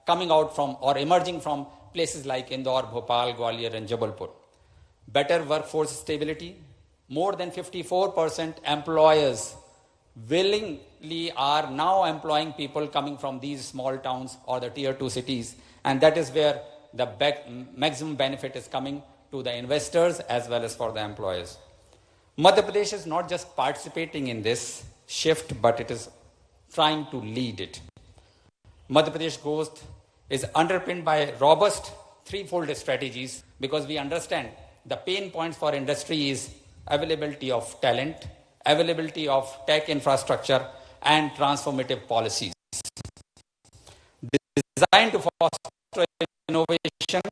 coming out from or emerging from places like Indore, Bhopal, Gwalior and Jabalpur. Better workforce stability. More than 54% employers willingly are now employing people coming from these small towns or the tier 2 cities, and that is where the maximum benefit is coming to the investors as well as for the employers. Madhya Pradesh is not just participating in this shift, but it is trying to lead it. Madhya Pradesh growth is underpinned by robust threefold strategies, because we understand the pain points for industry is availability of talent, availability of tech infrastructure, and transformative policies designed to foster innovation,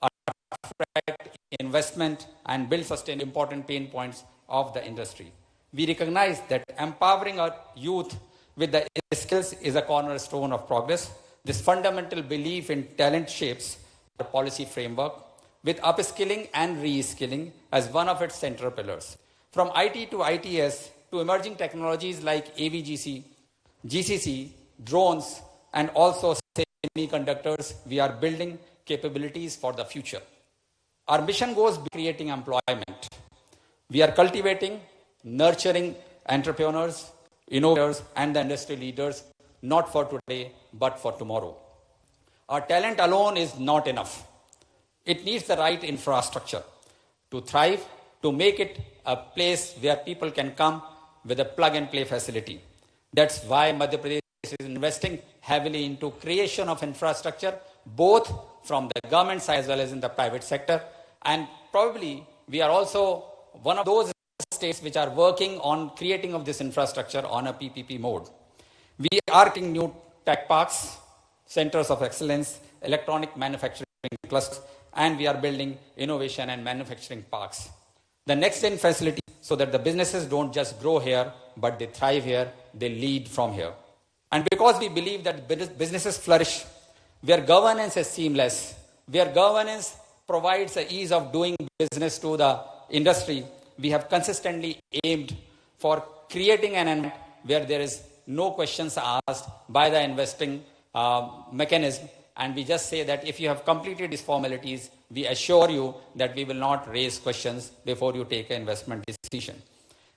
attract investment, and build sustain important pain points of the industry. We recognize that empowering our youth with the skills is a cornerstone of progress. This fundamental belief in talent shapes the policy framework, with upskilling and reskilling as one of its central pillars. From IT to ITS to emerging technologies like AVGC, GCC, drones, and also semiconductors, we are building capabilities for the future. Our mission goes beyond creating employment. We are cultivating, nurturing entrepreneurs, innovators, and the industry leaders, not for today, but for tomorrow. Our talent alone is not enough. It needs the right infrastructure to thrive, to make it a place where people can come with a plug-and-play facility. That's why Madhya Pradesh is investing heavily into creation of infrastructure, both from the government side as well as in the private sector. And probably we are also one of those states which are working on creating of this infrastructure on a PPP mode. We are creating new tech parks, centers of excellence, electronic manufacturing clusters, and we are building innovation and manufacturing parks. The next-gen facility, so that the businesses don't just grow here, but they thrive here, they lead from here. And because we believe that businesses flourish where governance is seamless, where governance provides the ease of doing business to the industry, we have consistently aimed for creating an environment where there is no questions asked by the investing mechanism. And we just say that if you have completed these formalities, we assure you that we will not raise questions before you take an investment decision.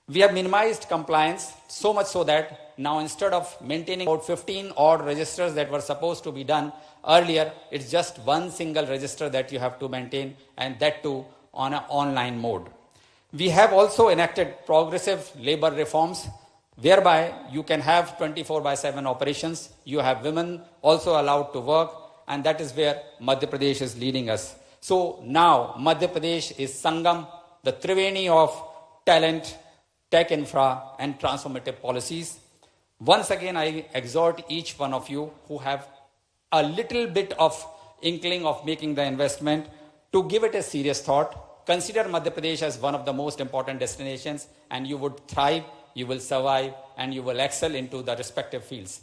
We have minimized compliance, so much so that now instead of maintaining about 15 odd registers that were supposed to be done earlier, it's just one single register that you have to maintain, and that too on an online mode. We have also enacted progressive labor reforms, whereby you can have 24/7 operations. You have women also allowed to work, and that is where Madhya Pradesh is leading us. So now Madhya Pradesh is Sangam, the Triveni of talent, tech infra, and transformative policies. Once again, I exhort each one of you who have a little bit of inkling of making the investment to give it a serious thought. Consider Madhya Pradesh as one of the most important destinations, and you would thrive, you will survive, and you will excel into the respective fields.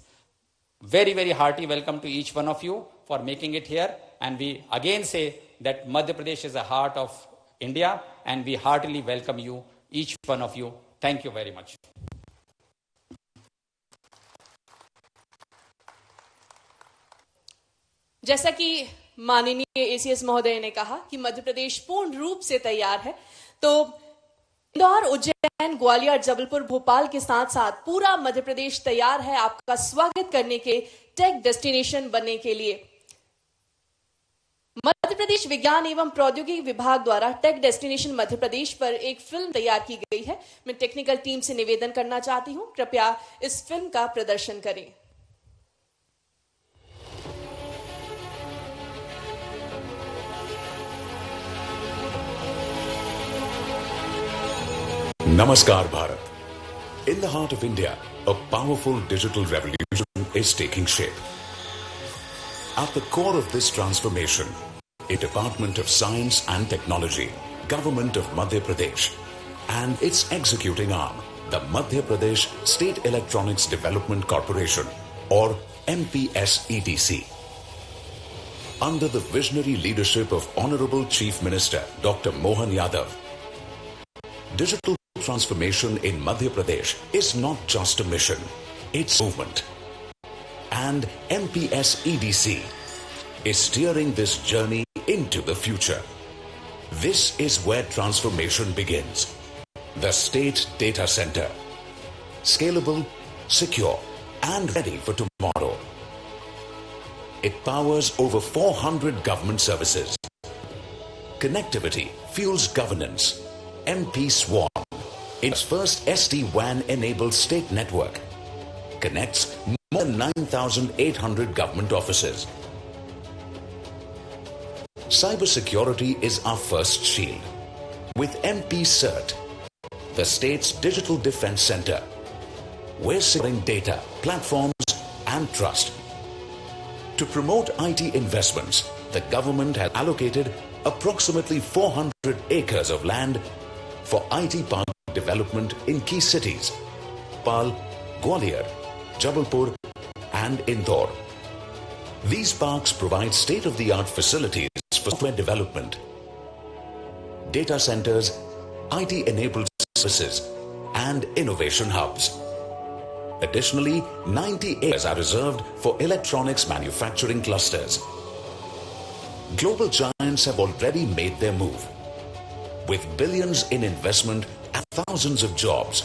Very, very hearty welcome to each one of you for making it here. And we again say that Madhya Pradesh is the heart of India, and we heartily welcome you, each one of you. Thank you very much. जैसा कि माननीय ACS महोदय ने कहा कि मध्य प्रदेश पूर्ण रूप से तैयार है, तो इंदौर, उज्जैन, ग्वालियर, जबलपुर, भोपाल के साथ साथ पूरा मध्य प्रदेश तैयार है आपका स्वागत करने के टेक डेस्टिनेशन बनने के लिए। मध्य प्रदेश विज्ञान एवं प्रौद्योगिकी विभाग द्वारा टेक डेस्टिनेशन मध्य प्रदेश पर एक फिल्म तैयार की गई है। मैं टेक्निकल टीम से निवेदन करना चाहती हूं, कृपया इस फिल्म का प्रदर्शन करें। Namaskar Bharat. In the heart of India, a powerful digital revolution is taking shape. At the core of this transformation, a Department of Science and Technology, Government of Madhya Pradesh, and its executing arm, the Madhya Pradesh State Electronics Development Corporation, or MPSEDC. Under the visionary leadership of Honorable Chief Minister Dr. Mohan Yadav, digital transformation in Madhya Pradesh is not just a mission, it's a movement. and MPS EDC is steering this journey into the future. This is where transformation begins. The State Data Center. Scalable, secure, and ready for tomorrow. It powers over 400 government services. Connectivity fuels governance. MP Swan, its first SD-WAN enabled state network, connects more than 9,800 government offices. Cybersecurity is our first shield. With MP CERT, the state's digital defense center, we're securing data, platforms, and trust. To promote IT investments, the government has allocated approximately 400 acres of land for IT park development in key cities, Bhopal, Gwalior, Jabalpur, and Indore. These parks provide state-of-the-art facilities for software development, data centers, IT-enabled services, and innovation hubs. Additionally, 90 acres are reserved for electronics manufacturing clusters. Global giants have already made their move. With billions in investment and thousands of jobs,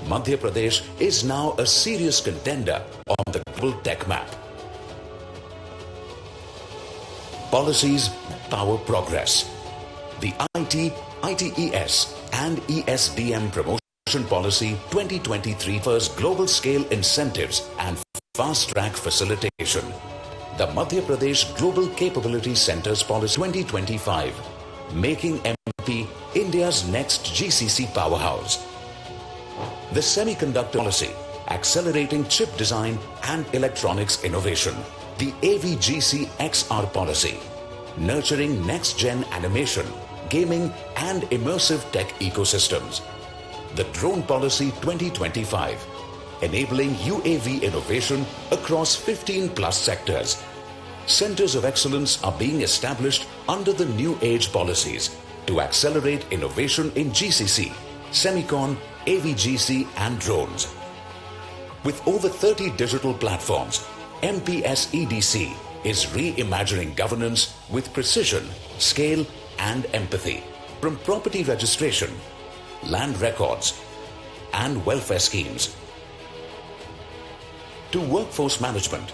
Madhya Pradesh is now a serious contender on the global tech map. Policies power progress. The IT, ITES and ESDM Promotion Policy 2023 offers global scale incentives and fast-track facilitation. The Madhya Pradesh Global Capability Centers Policy 2025, making MP India's next GCC powerhouse. The Semiconductor Policy, accelerating chip design and electronics innovation. The AVGC XR Policy, nurturing next-gen animation, gaming and immersive tech ecosystems. The Drone Policy 2025, enabling UAV innovation across 15 plus sectors. Centers of excellence are being established under the new age policies to accelerate innovation in GCC, Semicon, AVGC and drones. With over 30 digital platforms, MPS EDC is reimagining governance with precision, scale and empathy. From property registration, land records and welfare schemes to workforce management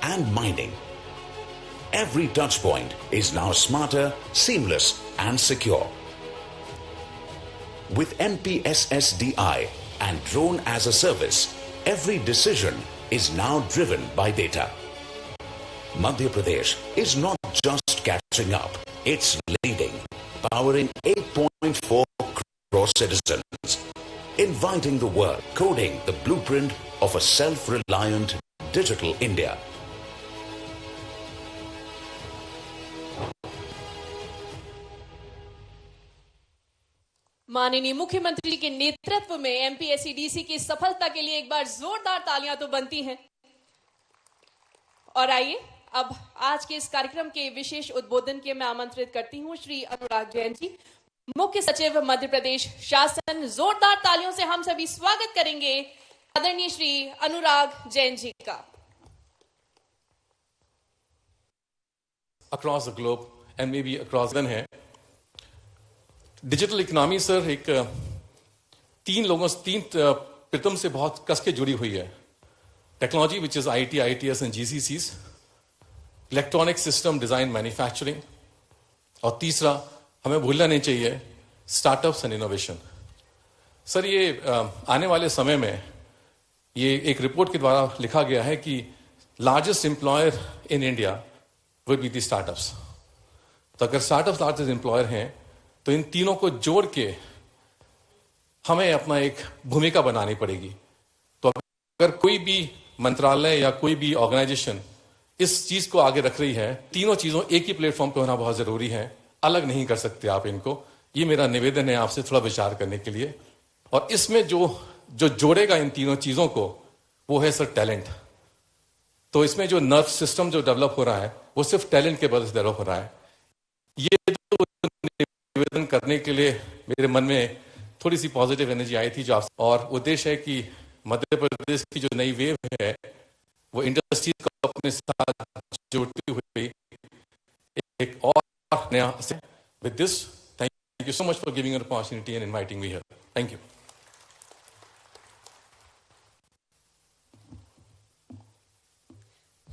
and mining, every touch point is now smarter, seamless and secure. With MPSSDI and Drone as a Service, every decision is now driven by data. Madhya Pradesh is not just catching up, it's leading, powering 8.4 crore citizens, inviting the world, coding the blueprint of a self-reliant digital India. माननीय मुख्यमंत्री के नेतृत्व में एमपीएसईडीसी की सफलता के लिए एक बार जोरदार तालियां तो बनती हैं। और आइए अब आज के इस कार्यक्रम के विशेष उद्बोधन के मैं आमंत्रित करती हूं श्री अनुराग जैन जी, मुख्य सचिव मध्य प्रदेश शासन। जोरदार तालियों से हम सभी स्वागत करेंगे आदरणीय श्री अनुराग जैन जी का। Across the globe and maybe across the है डिजिटल इकोनॉमी सर एक तीन प्रितम से बहुत कस के जुड़ी हुई है। Technology which is IT, ITES and GCCs, electronic system design manufacturing, और तीसरा हमें भूलना नहीं चाहिए स्टार्टअप्स एंड इनोवेशन। सर ये आने वाले समय में ये एक रिपोर्ट के द्वारा लिखा गया है कि largest employer in India will be the startups. तो अगर स्टार्टअप्स लार्जेस्ट एम्प्लॉयर हैं तो इन तीनों को जोड़ के हमें अपना एक भूमिका बनानी पड़ेगी। तो अगर कोई भी मंत्रालय या कोई भी ऑर्गेनाइजेशन इस चीज को आगे रख रही है, तीनों चीजों एक ही प्लेटफॉर्म पे होना बहुत जरूरी है, अलग नहीं कर सकते आप इनको। ये मेरा निवेदन है आपसे थोड़ा विचार करने के लिए। और इसमें जो जोड़ेगा इन तीनों चीजों को वो है सर टैलेंट। तो इसमें जो नर्व सिस्टम जो डेवलप हो रहा है वो सिर्फ टैलेंट के बल से डेवलप हो रहा है। ये निवेदन करने के लिए मेरे मन में थोड़ी सी पॉजिटिव एनर्जी आई थी जो आप, और उद्देश्य है कि मध्य प्रदेश की जो नई वेव है वो इंडस्ट्री को अपने साथ जोड़ती हुई एक और नया with this thank you so much for giving an opportunity and inviting me here. Thank you.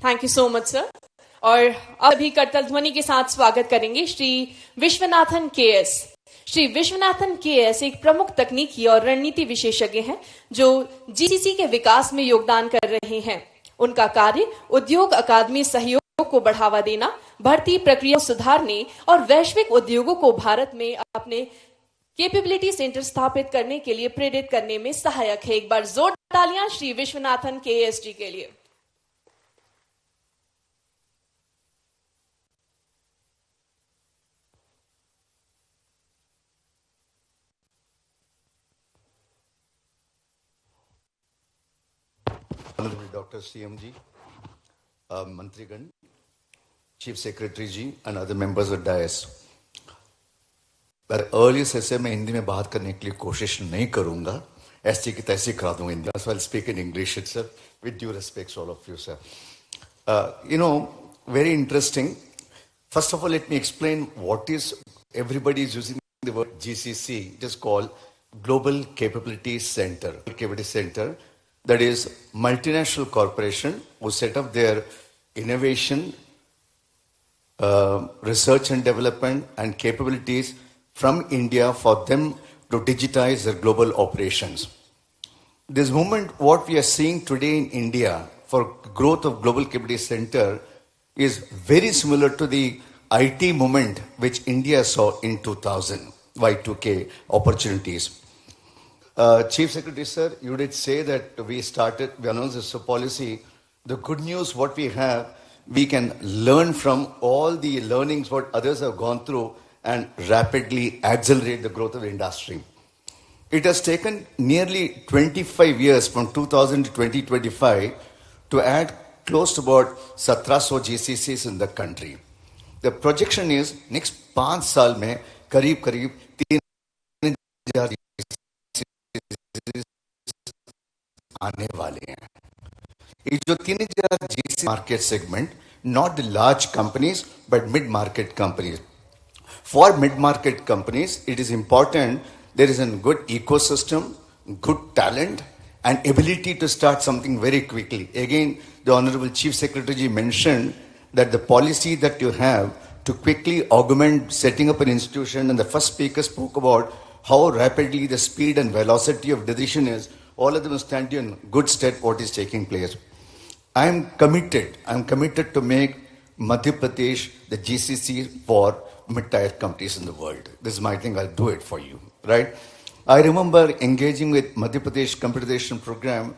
Thank you so much sir. और अब अभी करतल ध्वनि के साथ स्वागत करेंगे श्री विश्वनाथन केएस। श्री विश्वनाथन केएस एक प्रमुख तकनीकी और रणनीति विशेषज्ञ हैं जो जीसीसी के विकास में योगदान कर रहे हैं। उनका कार्य उद्योग अकादमी सहयोग को बढ़ावा देना, भर्ती प्रक्रिया सुधारने और वैश्विक उद्योगों को भारत में अपने कैपेबिलिटी सेंटर स्थापित करने के लिए प्रेरित करने में सहायक है। एक बार जोर तालियां श्री विश्वनाथन केएस जी के लिए। Honorable Dr. CMG, Mantrigan, Chief Secretary ji and other members of DIAS. Earlier से मैं हिंदी में बात करने के लिए कोशिश नहीं करूंगा, ऐसी की तैसी करा दूंगा Hindi. So I'll speak in English itself, with due respect to all of you, sir. Very interesting. First of all, let me explain what is, everybody is using the word GCC. It is called Global Capability Center. Capability Center. That is, multinational corporation who set up their innovation, research and development and capabilities from India for them to digitize their global operations. This movement, what we are seeing today in India for growth of Global Capability Center is very similar to the IT movement which India saw in 2000, Y2K opportunities. Chief Secretary, sir, you did say that we announced this policy. The good news, what we have, we can learn from all the learnings what others have gone through and rapidly accelerate the growth of the industry. It has taken nearly 25 years from 2000 to 2025 to add close to about 1700 GCCs in the country. The projection is next 5 साल में करीब 3,000 आने वाले हैं. ये जो 3,000 GCC market segment, not the large companies but mid-market companies. For mid-market companies, it is important there is a good ecosystem, good talent, and ability to start something very quickly. Again, the Honorable Chief Secretary mentioned that the policy that you have to quickly augment setting up an institution, and the first speaker spoke about how rapidly the speed and velocity of decision is. All of them stand in good stead what is taking place. I am committed to make Madhya Pradesh the GCC for mid-tier companies in the world. This is my thing, I'll do it for you, right? I remember engaging with Madhya Pradesh Computerization Program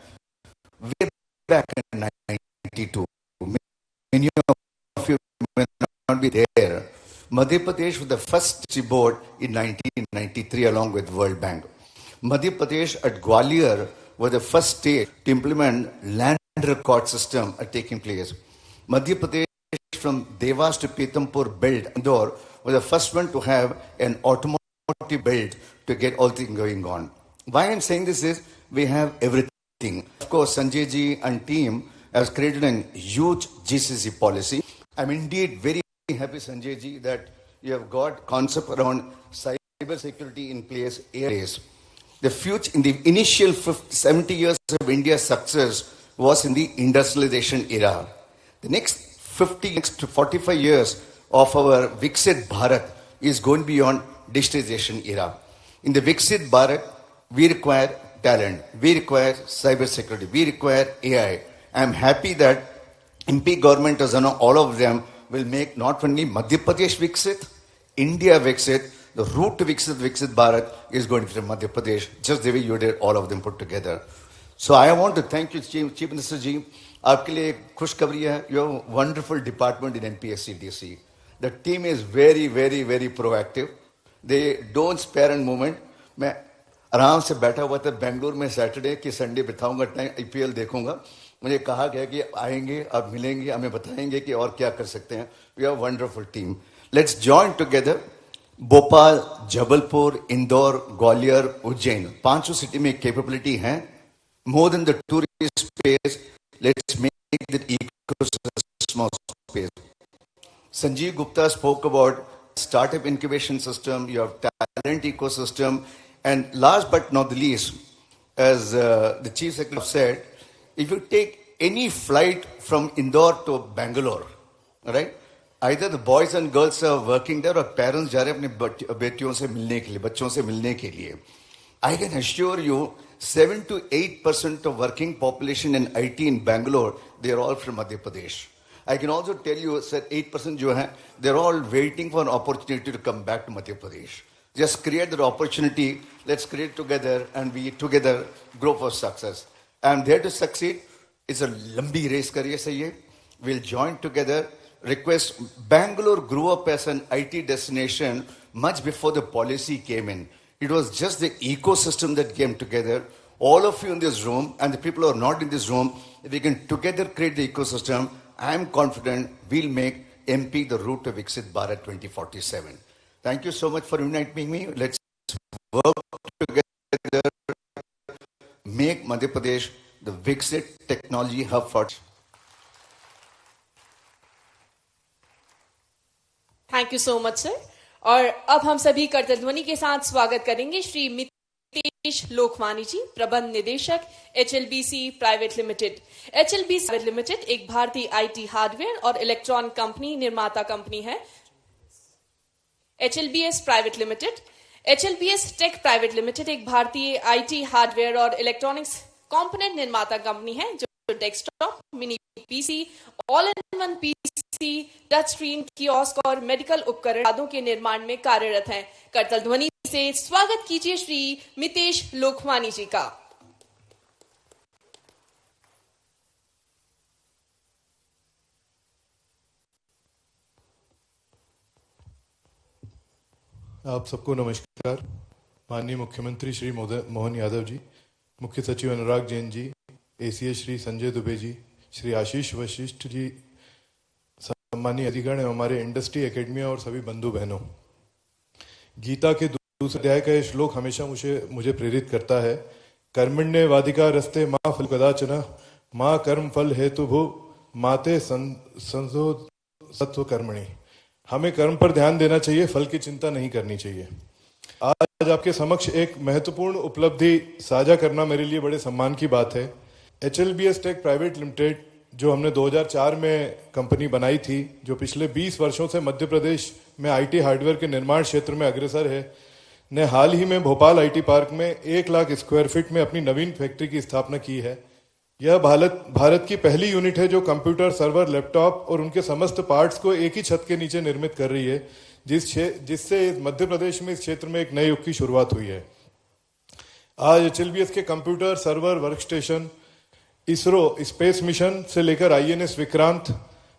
way back in 1992. Many of you may not be there. Madhya Pradesh was the first board in 1993 along with World Bank. Madhya Pradesh at Gwalior was the first state to implement land record system taking place. Madhya Pradesh from Devas to Pitampur build Indore was the first one to have an automotive build to get all things going on. Why I'm saying this is we have everything. Of course, Sanjay ji and team has created a huge GCC policy. I'm indeed very happy, Sanjay ji, that you have got concept around cyber security in place. The future, in the initial 70 years of India's success was in the industrialization era. The next 45 years of our Viksit Bharat is going beyond digitization era. In the Viksit Bharat, we require talent, we require cyber security, we require AI. I am happy that MP government has done all of them will make not only Madhya Pradesh Viksit, India Viksit, the route to Viksit Bharat is going to be Madhya Pradesh, just the way you did all of them put together. So I want to thank you, Chief Minister ji. आपके लिए खुशखबरी है, you have a wonderful department in NPSCDC. The team is very, very, very proactive. They don't spare a moment. मैं आराम से बैठा हुआ था बेंगलुरु में सैटरडे कि संडे बिताऊंगा टाइम IPL देखूंगा. मुझे कहा गया कि आएंगे, आप मिलेंगे, हमें बताएंगे कि और क्या कर सकते हैं. We have a wonderful team. Let's join together. Bhopal, Jabalpur, Indore, Gwalior, Ujjain, 5 city में कैपेबिलिटी है. More than the tourist space, let's make make that ecosystem of space. Sanjeev Gupta spoke about startup incubation system, you have talent ecosystem, and last but not the least, as the Chief Secretary said, if you take any flight from Indore to Bangalore, right? Either the boys and girls are working there or parents जा रहे हैं अपने बेटियों से मिलने के लिए, बच्चों से मिलने के लिए. I can assure you, 7 to 8% of working population in IT in Bangalore, they are all from Madhya Pradesh. I can also tell you, sir, 8% जो हैं, they're all waiting for an opportunity to come back to Madhya Pradesh. Just create that opportunity, let's create together and we together grow for success. I'm there to succeed. It's a lambi race career sahiye. We'll join together. Request, Bangalore grew up as an IT destination much before the policy came in. It was just the ecosystem that came together. All of you in this room and the people who are not in this room, if we can together create the ecosystem, I am confident we'll make MP the route to Viksit Bharat 2047. Thank you so much for inviting me. Let's work together, make Madhya Pradesh the Viksit technology hub for. Thank you so much sir. और अब हम सभी करतल ध्वनि के साथ स्वागत करेंगे श्री मितेश लोखवानी जी, प्रबंध निदेशक HLBC private limited. HLBC private limited एक भारतीय IT हार्डवेयर और इलेक्ट्रॉनिक कंपनी निर्माता कंपनी है. HLBS private limited, HLBS tech private limited एक भारतीय IT हार्डवेयर और इलेक्ट्रॉनिक्स कंपोनेंट निर्माता कंपनी है जो desktop, mini PC, all in one PC, touch screen, kiosk और मेडिकल उपकरण आदि के निर्माण में कार्यरत हैं. करतल ध्वनि से स्वागत कीजिए श्री मितेश लोखवानी जी का. आप सबको नमस्कार. माननीय मुख्यमंत्री श्री मोहन यादव जी, मुख्य सचिव अनुराग जैन जी, ACS श्री संजय दुबे जी, श्री आशीष वशिष्ठ जी, सम्मानीय अधिगण एवं हमारे इंडस्ट्री एकेडमिया और सभी बंधु बहनों, गीता के दूसरे अध्याय का यह श्लोक हमेशा मुझे प्रेरित करता है. कर्मण्येवाधिकार रस्ते माँ फल कदाचन माँ कर्म फल हेतु भू माते संसो सत्व कर्मणि. हमें कर्म पर ध्यान देना चाहिए, फल की चिंता नहीं करनी चाहिए. आज आपके समक्ष एक महत्वपूर्ण उपलब्धि साझा करना मेरे लिए बड़े सम्मान की बात है. HLBS टेक प्राइवेट लिमिटेड जो हमने 2004 में कंपनी बनाई थी, जो पिछले 20 वर्षों से मध्य प्रदेश में IT हार्डवेयर के निर्माण क्षेत्र में अग्रसर है, ने हाल ही में भोपाल IT पार्क में 1 लाख स्क्वायर फीट में अपनी नवीन फैक्ट्री की स्थापना की है. यह भारत की पहली यूनिट है जो कंप्यूटर, सर्वर, लैपटॉप और उनके समस्त पार्ट्स को एक ही छत के नीचे निर्मित कर रही है, जिससे मध्य प्रदेश में इस क्षेत्र में एक नए युग की शुरुआत हुई है. आज HLBS के computer, server, workstation, ISRO space mission से लेकर INS Vikrant,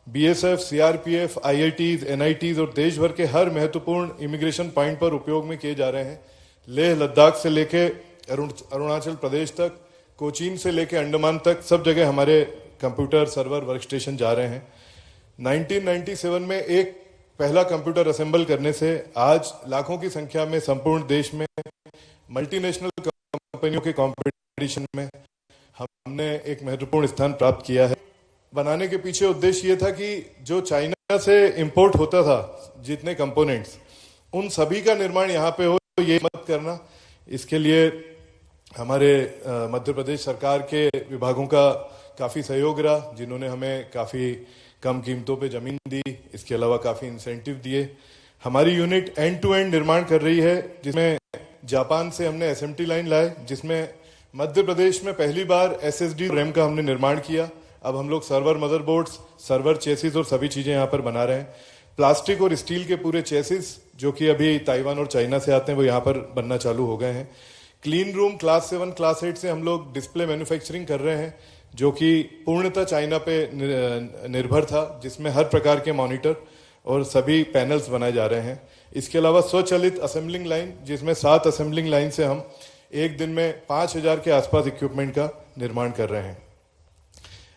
BSF, CRPF, IITs, NITs और देश भर के हर महत्वपूर्ण इमिग्रेशन पॉइंट पर उपयोग में किए जा रहे हैं. लेह लद्दाख से लेकर अरुणाचल प्रदेश तक, कोचीन से लेकर अंडमान तक सब जगह हमारे कंप्यूटर, सर्वर, वर्कस्टेशन जा रहे हैं. 1997 में एक पहला कंप्यूटर असेंबल करने से आज लाखों की संख्या में संपूर्ण देश में मल्टीनेशनल कंपनियों के कंपटीशन में हमने एक महत्वपूर्ण स्थान प्राप्त किया है. बनाने के पीछे उद्देश्य ये था कि जो चाइना से इंपोर्ट होता था जितने कंपोनेंट्स, उन सभी का निर्माण यहाँ पे हो, ये मत करना. इसके लिए हमारे मध्य प्रदेश सरकार के विभागों का काफ़ी सहयोग रहा, जिन्होंने हमें काफ़ी कम कीमतों पे ज़मीन दी. इसके अलावा काफ़ी इंसेंटिव दिए. हमारी यूनिट एंड टू एंड निर्माण कर रही है, जिसमें जापान से हमने SMT लाइन लाए, जिसमें मध्य प्रदेश में पहली बार SSD रैम का हमने निर्माण किया. अब हम लोग सर्वर मदरबोर्ड्स, सर्वर चेसिस और सभी चीज़ें यहाँ पर बना रहे हैं. प्लास्टिक और स्टील के पूरे चेसिस जो कि अभी ताइवान और चाइना से आते हैं, वो यहाँ पर बनना चालू हो गए हैं. क्लीन रूम क्लास 7, क्लास 8 से हम लोग डिस्प्ले मैन्युफैक्चरिंग कर रहे हैं, जो कि पूर्णतः चाइना पे निर्भर था, जिसमें हर प्रकार के मॉनिटर और सभी पैनल्स बनाए जा रहे हैं. इसके अलावा स्वचालित असेंबलिंग लाइन, जिसमें 7 असेंबलिंग लाइन से हम एक दिन में 5000 के आसपास इक्विपमेंट का निर्माण कर रहे हैं.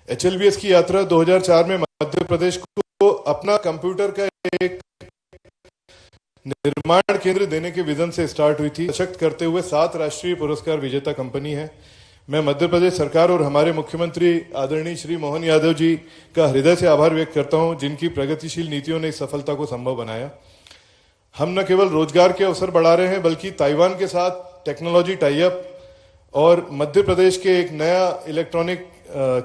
HLBS की यात्रा 2004 में मध्य प्रदेश को अपना कंप्यूटर का एक निर्माण केंद्र देने के विजन से स्टार्ट हुई थी. सशक्त करते हुए 7 राष्ट्रीय पुरस्कार विजेता कंपनी है. मैं मध्य प्रदेश सरकार और हमारे मुख्यमंत्री आदरणीय श्री मोहन यादव जी का हृदय से आभार व्यक्त करता हूं, जिनकी प्रगतिशील नीतियों ने इस सफलता को संभव बनाया। हम न केवल रोजगार के अवसर बढ़ा रहे हैं, बल्कि ताइवान के साथ टेक्नोलॉजी टाई अप और मध्य प्रदेश के एक नया इलेक्ट्रॉनिक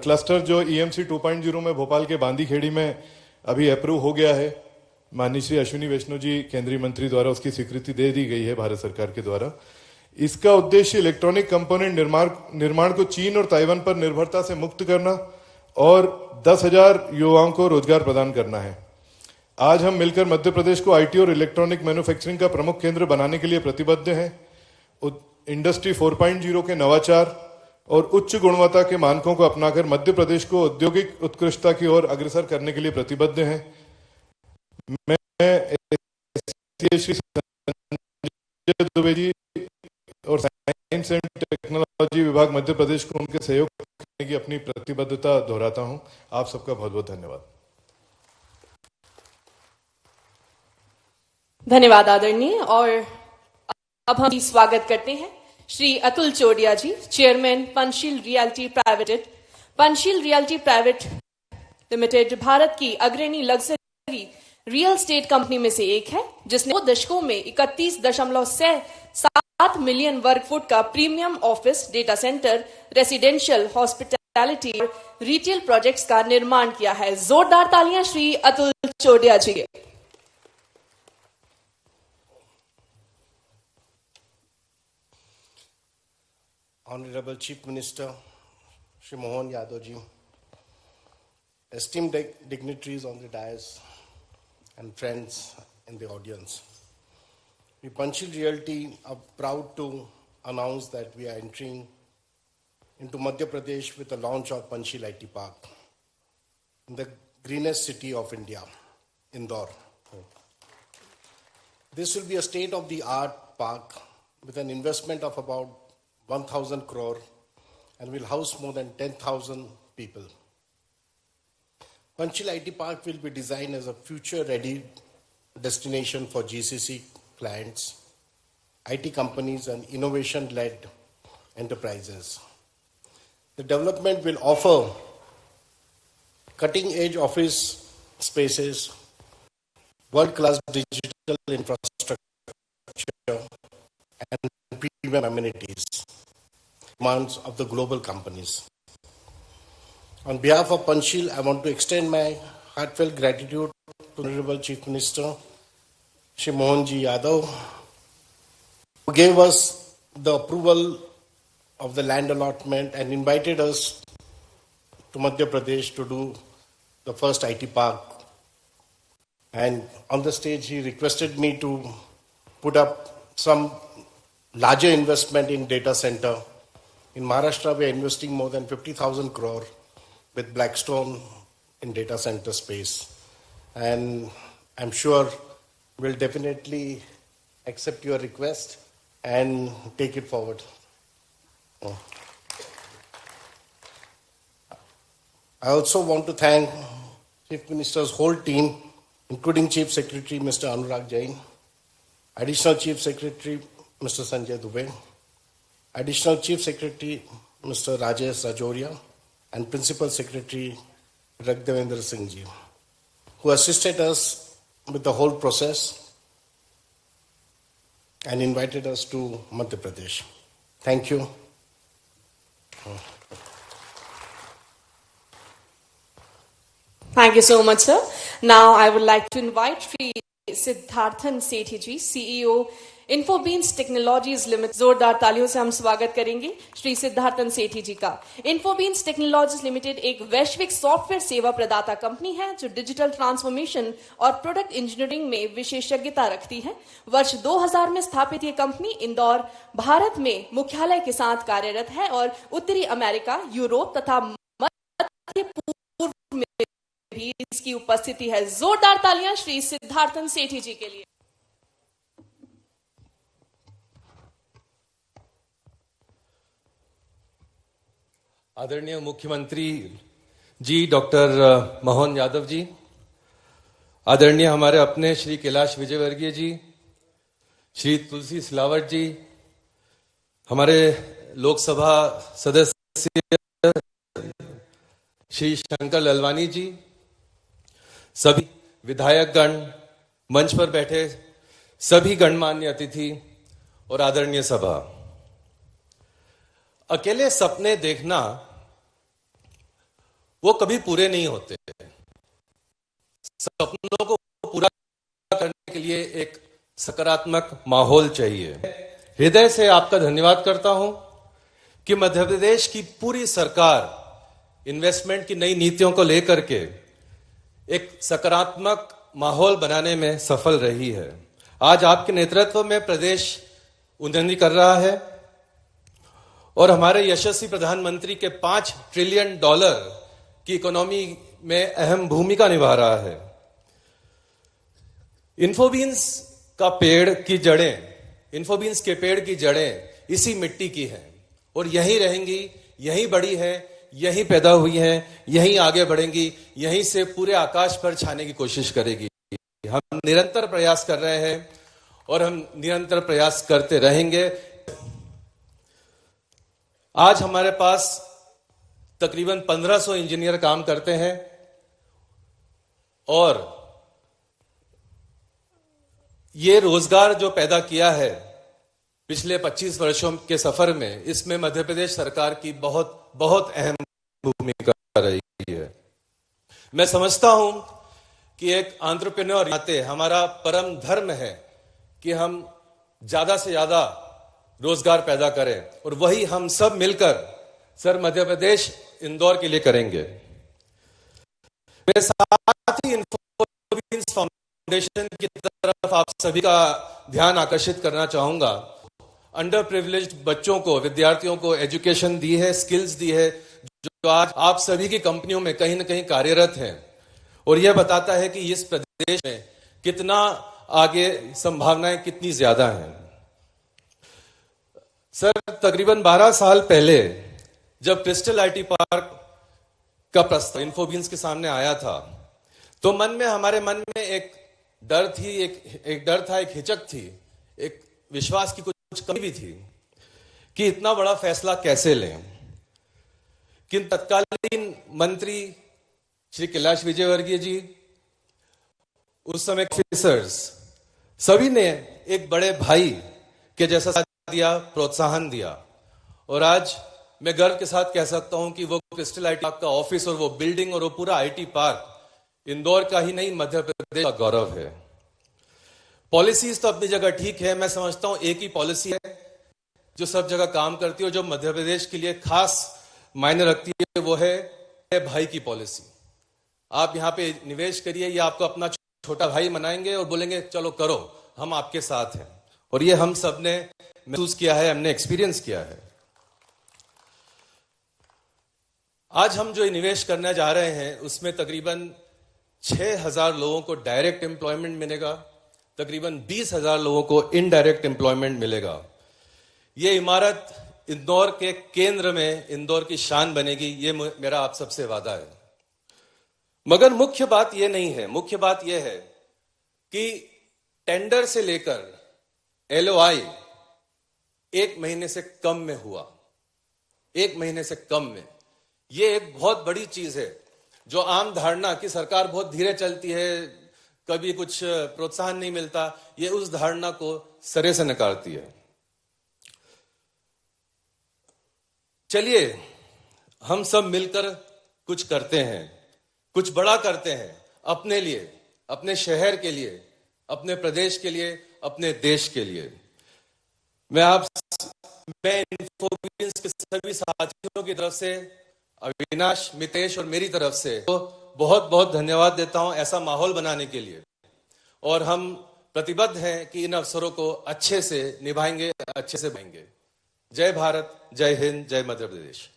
क्लस्टर जो EMC 2.0 में भोपाल के बांदी खेड़ी में अभी अप्रूव हो गया है। माननीय श्री अश्विनी वैष्णव जी केंद्रीय मंत्री द्वारा उसकी स्वीकृति दे दी गई है भारत सरकार के द्वारा। इसका उद्देश्य इलेक्ट्रॉनिक कंपोनेंट निर्माण को चीन और ताइवान पर निर्भरता से मुक्त करना और 10,000 युवाओं को रोजगार प्रदान करना है। आज हम मिलकर मध्य प्रदेश को IT और इलेक्ट्रॉनिक मैन्युफैक्चरिंग का प्रमुख केंद्र बनाने के लिए प्रतिबद्ध हैं। इंडस्ट्री 4.0 के नवाचार और उच्च गुणवत्ता के मानकों को अपनाकर मध्य प्रदेश को औद्योगिक उत्कृष्टता की ओर अग्रसर करने के लिए प्रतिबद्ध हैं। मैं श्री संजय दुबे जी और साइंस एंड टेक्नोलॉजी विभाग मध्य प्रदेश को उनके सहयोग करने की अपनी प्रतिबद्धता दोहराता हूं। आप सबका बहुत बहुत धन्यवाद। धन्यवाद आदरणीय। और अब हम स्वागत करते हैं Shri Atul Chordia ji, chairman Panchshil realty private. Panchshil realty private limited Bharat की अग्रणी लग्जरी रियल एस्टेट कंपनी में से एक है, जिसने 2 दशकों में 31.7 मिलियन वर्ग फुट का premium office, data centre, residential, hospitality और रिटेल प्रोजेक्ट्स का निर्माण किया है। जोरदार तालियां श्री अतुल चोडिया जी के। Honorable Chief Minister, Shri Mohan Yadav ji, esteemed dignitaries on the dais and friends in the audience. We Panchsheel Realty are proud to announce that we are entering into Madhya Pradesh with the launch of Panchsheel IT Park in the greenest city of India, Indore. This will be a state-of-the-art park with an investment of about 1,000 crore and will house more than 10,000 people. Panchsheel IT Park will be designed as a future-ready destination for GCC clients, IT companies and innovation-led enterprises. The development will offer cutting-edge office spaces, world-class digital infrastructure and premium amenities, demands of the global companies. On behalf of Panchsheel, I want to extend my heartfelt gratitude to the Honorable Chief Minister, Shri Mohan Ji Yadav, who gave us the approval of the land allotment and invited us to Madhya Pradesh to do the first IT park. And on the stage, he requested me to put up some larger investment in data center. In Maharashtra, we are investing more than 50,000 crore with Blackstone in data center space. And I'm sure we'll definitely accept your request and take it forward. I also want to thank Chief Minister's whole team, including Chief Secretary Mr. Anurag Jain, Additional Chief Secretary Mr. Sanjay Dubey, Additional Chief Secretary Mr. Rajesh Rajoria, and Principal Secretary Raghavendra Singh Ji, who assisted us with the whole process and invited us to Madhya Pradesh. Thank you. Thank you so much, sir. Now I would like to invite Shri Siddharthan Sethi ji, CEO InfoBeans technologies limited. जोरदार तालियों से हम स्वागत करेंगे श्री सिद्धार्थन सेठी जी का। InfoBeans technologies limited एक वैश्विक software सेवा प्रदाता कंपनी है जो डिजिटल ट्रांसफॉर्मेशन और प्रोडक्ट इंजीनियरिंग में विशेषज्ञता रखती है। वर्ष 2000 में स्थापित ये कंपनी इंदौर, भारत में मुख्यालय के साथ कार्यरत है और उत्तरी अमेरिका, यूरोप तथा मध्य पूर्व में भी इसकी उपस्थिति है। जोरदार तालियां श्री सिद्धार्थन सेठी जी के लिए। आदरणीय मुख्यमंत्री जी डॉक्टर मोहन यादव जी, आदरणीय हमारे अपने श्री कैलाश विजयवर्गीय जी, श्री तुलसी सिलावट जी, हमारे लोकसभा सदस्य सदस्य श्री शंकर ललवानी जी, सभी विधायकगण, मंच पर बैठे सभी गणमान्य अतिथि और आदरणीय सभा, अकेले सपने देखना वो कभी पूरे नहीं होते। सपनों को पूरा करने के लिए एक सकारात्मक माहौल चाहिए। हृदय से आपका धन्यवाद करता हूं कि मध्य प्रदेश की पूरी सरकार इन्वेस्टमेंट की नई नीतियों को लेकर के एक सकारात्मक माहौल बनाने में सफल रही है। आज आपके नेतृत्व में प्रदेश उन्नति कर रहा है और हमारे यशस्वी प्रधानमंत्री के $5 ट्रिलियन की इकोनॉमी में अहम भूमिका निभा रहा है। इन्फोबीन्स के पेड़ की जड़ें इसी मिट्टी की हैं और यहीं रहेंगी, यहीं बड़ी है, यहीं पैदा हुई हैं, यहीं आगे बढ़ेंगी, यहीं से पूरे आकाश पर छाने की कोशिश करेगी। हम निरंतर प्रयास कर रहे हैं और हम निरंतर प्रयास करते रहेंगे। आज हमारे पास तकरीबन 1500 इंजीनियर काम करते हैं और ये रोजगार जो पैदा किया है पिछले 25 वर्षों के सफर में, इसमें मध्य प्रदेश सरकार की बहुत बहुत अहम भूमिका रही है। मैं समझता हूं कि एक एंटरप्रेन्योर नाते हमारा परम धर्म है कि हम ज्यादा से ज्यादा रोजगार पैदा करें और वही हम सब मिलकर सर मध्य प्रदेश इंदौर के लिए करेंगे। मेरे साथ ही इन्फोबीन्स फाउंडेशन की तरफ आप सभी का ध्यान आकर्षित करना चाहूंगा। अंडर प्रिविलेज्ड बच्चों को, विद्यार्थियों को एजुकेशन दी है, स्किल्स दी है, जो आज आप सभी की कंपनियों में कहीं ना कहीं कार्यरत हैं और यह बताता है कि इस प्रदेश में कितना आगे संभावनाएं कितनी ज्यादा हैं। सर, तकरीबन 12 साल पहले जब क्रिस्टल आईटी पार्क का प्रस्ताव इन्फोबीन्स के सामने आया था तो हमारे मन में एक डर थी, एक डर था, एक हिचक थी, एक विश्वास की कुछ कमी भी थी कि इतना बड़ा फैसला कैसे लें। किंतु तत्कालीन मंत्री श्री कैलाश विजयवर्गीय जी, उस समय ऑफिसर्स, सभी ने एक बड़े भाई के जैसा साथ दिया, प्रोत्साहन दिया और आज मैं गर्व के साथ कह सकता हूं कि वो क्रिस्टल आईटी पार्क का ऑफिस और वो बिल्डिंग और वो पूरा आईटी पार्क इंदौर का ही नहीं, मध्य प्रदेश का गौरव है। पॉलिसीज तो अपनी जगह ठीक है। मैं समझता हूं एक ही पॉलिसी है जो सब जगह काम करती है और जो मध्य प्रदेश के लिए खास मायने रखती है, वो है भाई की पॉलिसी। आप यहां पे निवेश करिए, ये आपको अपना छोटा भाई मनाएंगे और बोलेंगे चलो करो, हम आपके साथ हैं। और ये हम सब ने महसूस किया है, हमने एक्सपीरियंस किया है। आज हम जो निवेश करने जा रहे हैं उसमें तकरीबन 6000 लोगों को डायरेक्ट एम्प्लॉयमेंट मिलेगा, तकरीबन 20,000 लोगों को इनडायरेक्ट एम्प्लॉयमेंट मिलेगा। ये इमारत इंदौर के केंद्र में इंदौर की शान बनेगी, ये मेरा आप सबसे वादा है। मगर मुख्य बात ये नहीं है, मुख्य बात ये है कि टेंडर से लेकर LOI 1 महीने से कम में हुआ, 1 महीने से कम में। ये एक बहुत बड़ी चीज है। जो आम धारणा कि सरकार बहुत धीरे चलती है, कभी कुछ प्रोत्साहन नहीं मिलता, ये उस धारणा को सिरे से नकारती है। चलिए हम सब मिलकर कुछ करते हैं, कुछ बड़ा करते हैं, अपने लिए, अपने शहर के लिए, अपने प्रदेश के लिए, अपने देश के लिए। मैं इन्फोबीन्स के सभी साथियों की तरफ से, अविनाश, मितेश और मेरी तरफ से तो बहुत बहुत धन्यवाद देता हूं ऐसा माहौल बनाने के लिए। और हम प्रतिबद्ध हैं कि इन अवसरों को अच्छे से निभाएंगे, अच्छे से बढ़ाएंगे। जय भारत, जय हिंद, जय मध्य प्रदेश।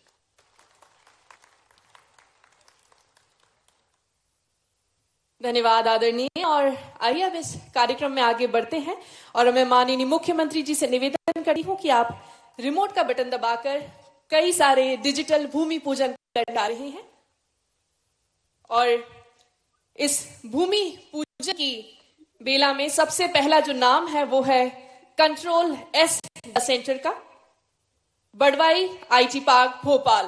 धन्यवाद आदरणीय। और आइए अब इस कार्यक्रम में आगे बढ़ते हैं और मैं माननीय मुख्यमंत्री जी से निवेदन करती हूं कि आप रिमोट का बटन दबाकर कई सारे डिजिटल भूमि पूजन कर रहे हैं और इस भूमि पूजन की बेला में सबसे पहला जो नाम है वो है कंट्रोल एस सेंटर का, बड़वाई आईटी पार्क भोपाल।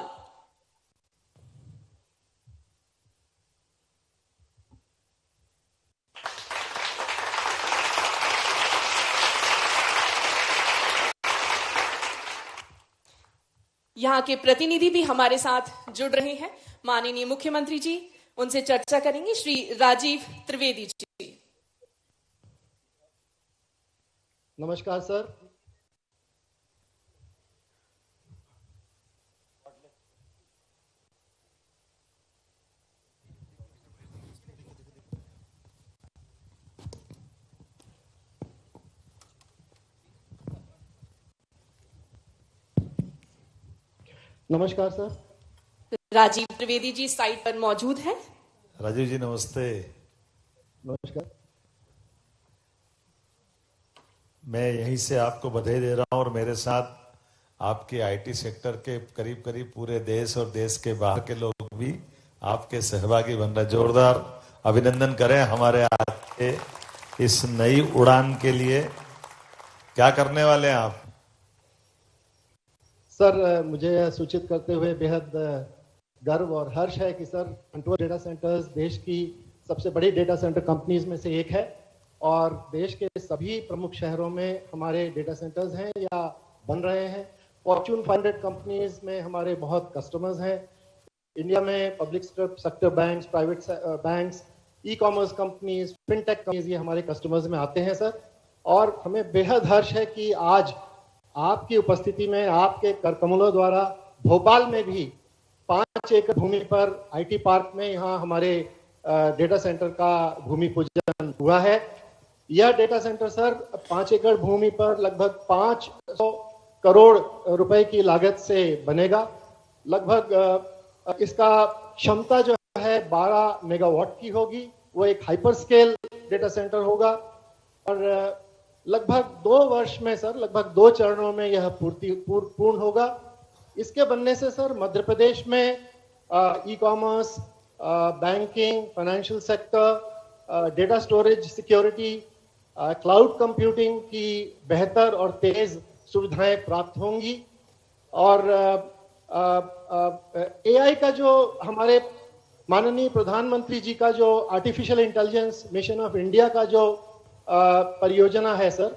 यहाँ के प्रतिनिधि भी हमारे साथ जुड़ रहे हैं। माननीय मुख्यमंत्री जी उनसे चर्चा करेंगे। श्री राजीव त्रिवेदी जी। नमस्कार सर। नमस्कार सर। राजीव त्रिवेदी जी साइट पर मौजूद हैं। राजीव जी नमस्ते। नमस्कार। मैं यहीं से आपको बधाई दे रहा हूं और मेरे साथ आपके आईटी सेक्टर के करीब करीब पूरे देश और देश के बाहर के लोग भी आपके सहभागी बन रहे। जोरदार अभिनंदन करें हमारे आज के इस नई उड़ान के लिए। क्या करने वाले हैं आप? सर मुझे यह सूचित करते हुए बेहद गर्व और हर्ष है कि सर कंट्रोल डेटा सेंटर्स देश की सबसे बड़ी डेटा सेंटर कंपनीज में से एक है और देश के सभी प्रमुख शहरों में हमारे डेटा सेंटर्स हैं या बन रहे हैं। फॉर्च्यून 500 कंपनीज में हमारे बहुत कस्टमर्स हैं। इंडिया में public sector banks, private banks, e commerce companies, fintech companies ये हमारे कस्टमर्स में आते हैं सर। और हमें बेहद हर्ष है कि आज आपकी उपस्थिति में आपके करकमलों द्वारा भोपाल में भी 5 एकड़ भूमि पर आईटी पार्क में यहाँ हमारे डेटा सेंटर का भूमि पूजन हुआ है। यह डेटा सेंटर सर 5 एकड़ भूमि पर लगभग 500 करोड़ रुपए की लागत से बनेगा। लगभग इसका क्षमता जो है 12 मेगावाट की होगी। वो एक हाइपर स्केल डेटा सेंटर होगा और लगभग 2 वर्ष में सर लगभग 2 चरणों में यह पूर्ण होगा। इसके बनने से सर मध्य प्रदेश में e commerce, banking, financial sector, data storage, security, cloud computing की बेहतर और तेज सुविधाएं प्राप्त होंगी। और एआई का जो हमारे माननीय प्रधानमंत्री जी का जो artificial intelligence mission of India का जो परियोजना है सर,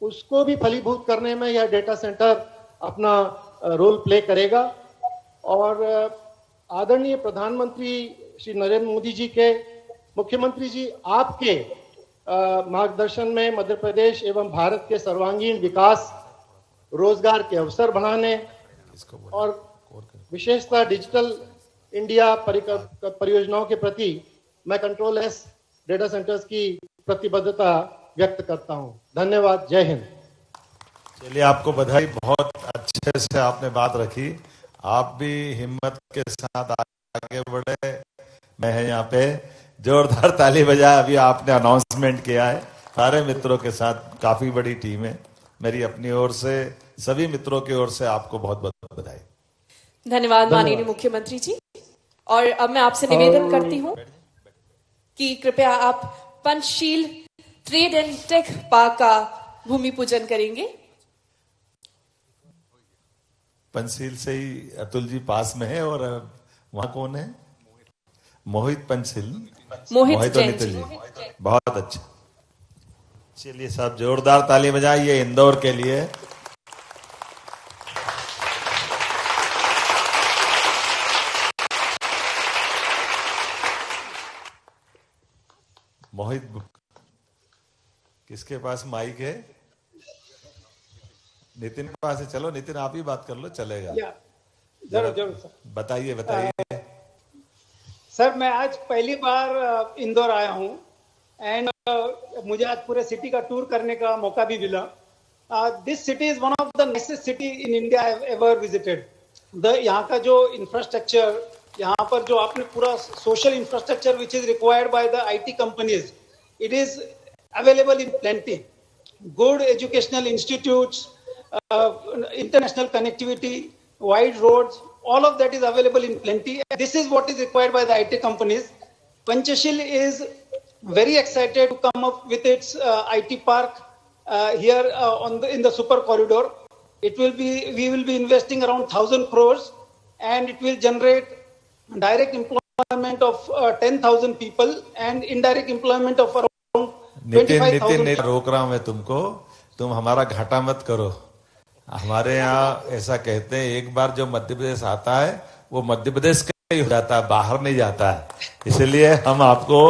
उसको भी फलीभूत करने में यह डेटा सेंटर अपना रोल प्ले करेगा। और आदरणीय प्रधानमंत्री श्री नरेंद्र मोदी जी के, मुख्यमंत्री जी आपके मार्गदर्शन में मध्य प्रदेश एवं भारत के सर्वांगीण विकास, रोजगार के अवसर बढ़ाने और विशेषतः डिजिटल इंडिया परियोजनाओं के प्रति मैं कंट्रोल एस डेटा सेंटर्स की प्रतिबद्धता व्यक्त करता हूं। धन्यवाद। जय हिंद। चलिए आपको बधाई, बहुत अच्छे से आपने बात रखी। आप भी हिम्मत के साथ आगे बढ़े। मैं यहाँ पे जोरदार ताली बजाए। अभी आपने अनाउंसमेंट किया है। सारे मित्रों के साथ काफी बड़ी टीम है। मेरी अपनी ओर से सभी मित्रों की ओर से आपको बहुत बहुत बधाई। धन्यवाद माननीय मुख्यमंत्री जी। और अब मैं आपसे निवेदन करती हूँ कि कृपया आप Panchsheel trade and tech park का भूमि पूजन करेंगे। पंचशील से ही अतुल जी पास में है। और वहां कौन है? मोहित पंचशील, मोहित और नितिन जी, बहुत अच्छा। चलिए सब जोरदार ताली बजाइए इंदौर के लिए। मोहित, किसके पास माइक है? नितिन के पास है। चलो नितिन आप ही बात कर लो, चलेगा। जरूर सर। बताइए। सर मैं आज पहली बार इंदौर आया हूँ एंड मुझे आज पूरे सिटी का टूर करने का मौका भी मिला। This city is one of the nicest city in India I have ever visited. यहाँ का जो इंफ्रास्ट्रक्चर, यहाँ पर जो आपने पूरा social infrastructure which is required by the IT companies, it is available in plenty. Good educational institutes, international connectivity, wide roads, all of that is available in plenty. This is what is required by the IT companies. Panchashil is very excited to come up with its IT park here in the super corridor. We will be investing around 1,000 crores and it will generate direct employment of 10,000 people and indirect employment of around 25,000. Nitin रोक रहा हूं मैं तुमको, तुम हमारा घाटा मत करो। हमारे यहाँ ऐसा कहते हैं, एक बार जो मध्य प्रदेश आता है वो मध्य प्रदेश का ही हो जाता है, बाहर नहीं जाता है। इसलिए हम आपको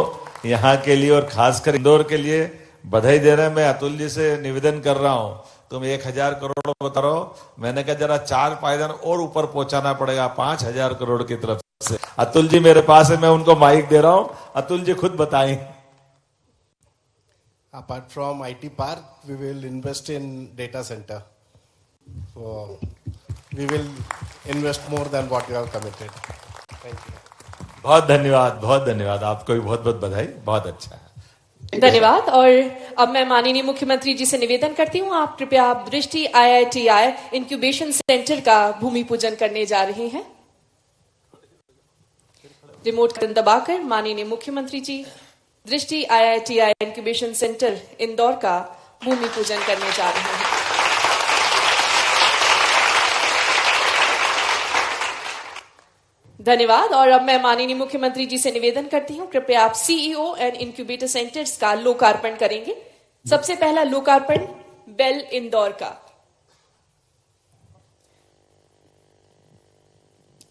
यहाँ के लिए और खासकर इंदौर के लिए बधाई दे रहे हैं। मैं अतुल जी से निवेदन कर रहा हूँ, तुम 1000 करोड़ बता रहे हो, मैंने कहा जरा 4 पायदान और ऊपर पहुंचाना पड़ेगा 5000 करोड़ की तरफ से। अतुल जी मेरे पास है, मैं उनको माइक दे रहा हूँ, अतुल जी खुद बताएं। Apart from IT park, we will invest in data center. So we will invest more than what you have committed. Thank you. बहुत धन्यवाद, आपको भी बहुत बहुत बधाई, बहुत अच्छा है। धन्यवाद। और अब मैं माननीय मुख्यमंत्री जी से निवेदन करती हूँ, आप कृपया दृष्टि IITI इंक्यूबेशन सेंटर का भूमि पूजन करने जा रहे हैं। रिमोट बटन दबाकर माननीय मुख्यमंत्री जी दृष्टि IITI इंक्यूबेशन सेंटर इंदौर का भूमि पूजन करने जा रहे हैं। धन्यवाद। और अब मैं माननीय मुख्यमंत्री जी से निवेदन करती हूं, कृपया आप CEO एंड इंक्यूबेटर सेंटर्स का लोकार्पण करेंगे। सबसे पहला लोकार्पण बेल इंदौर का।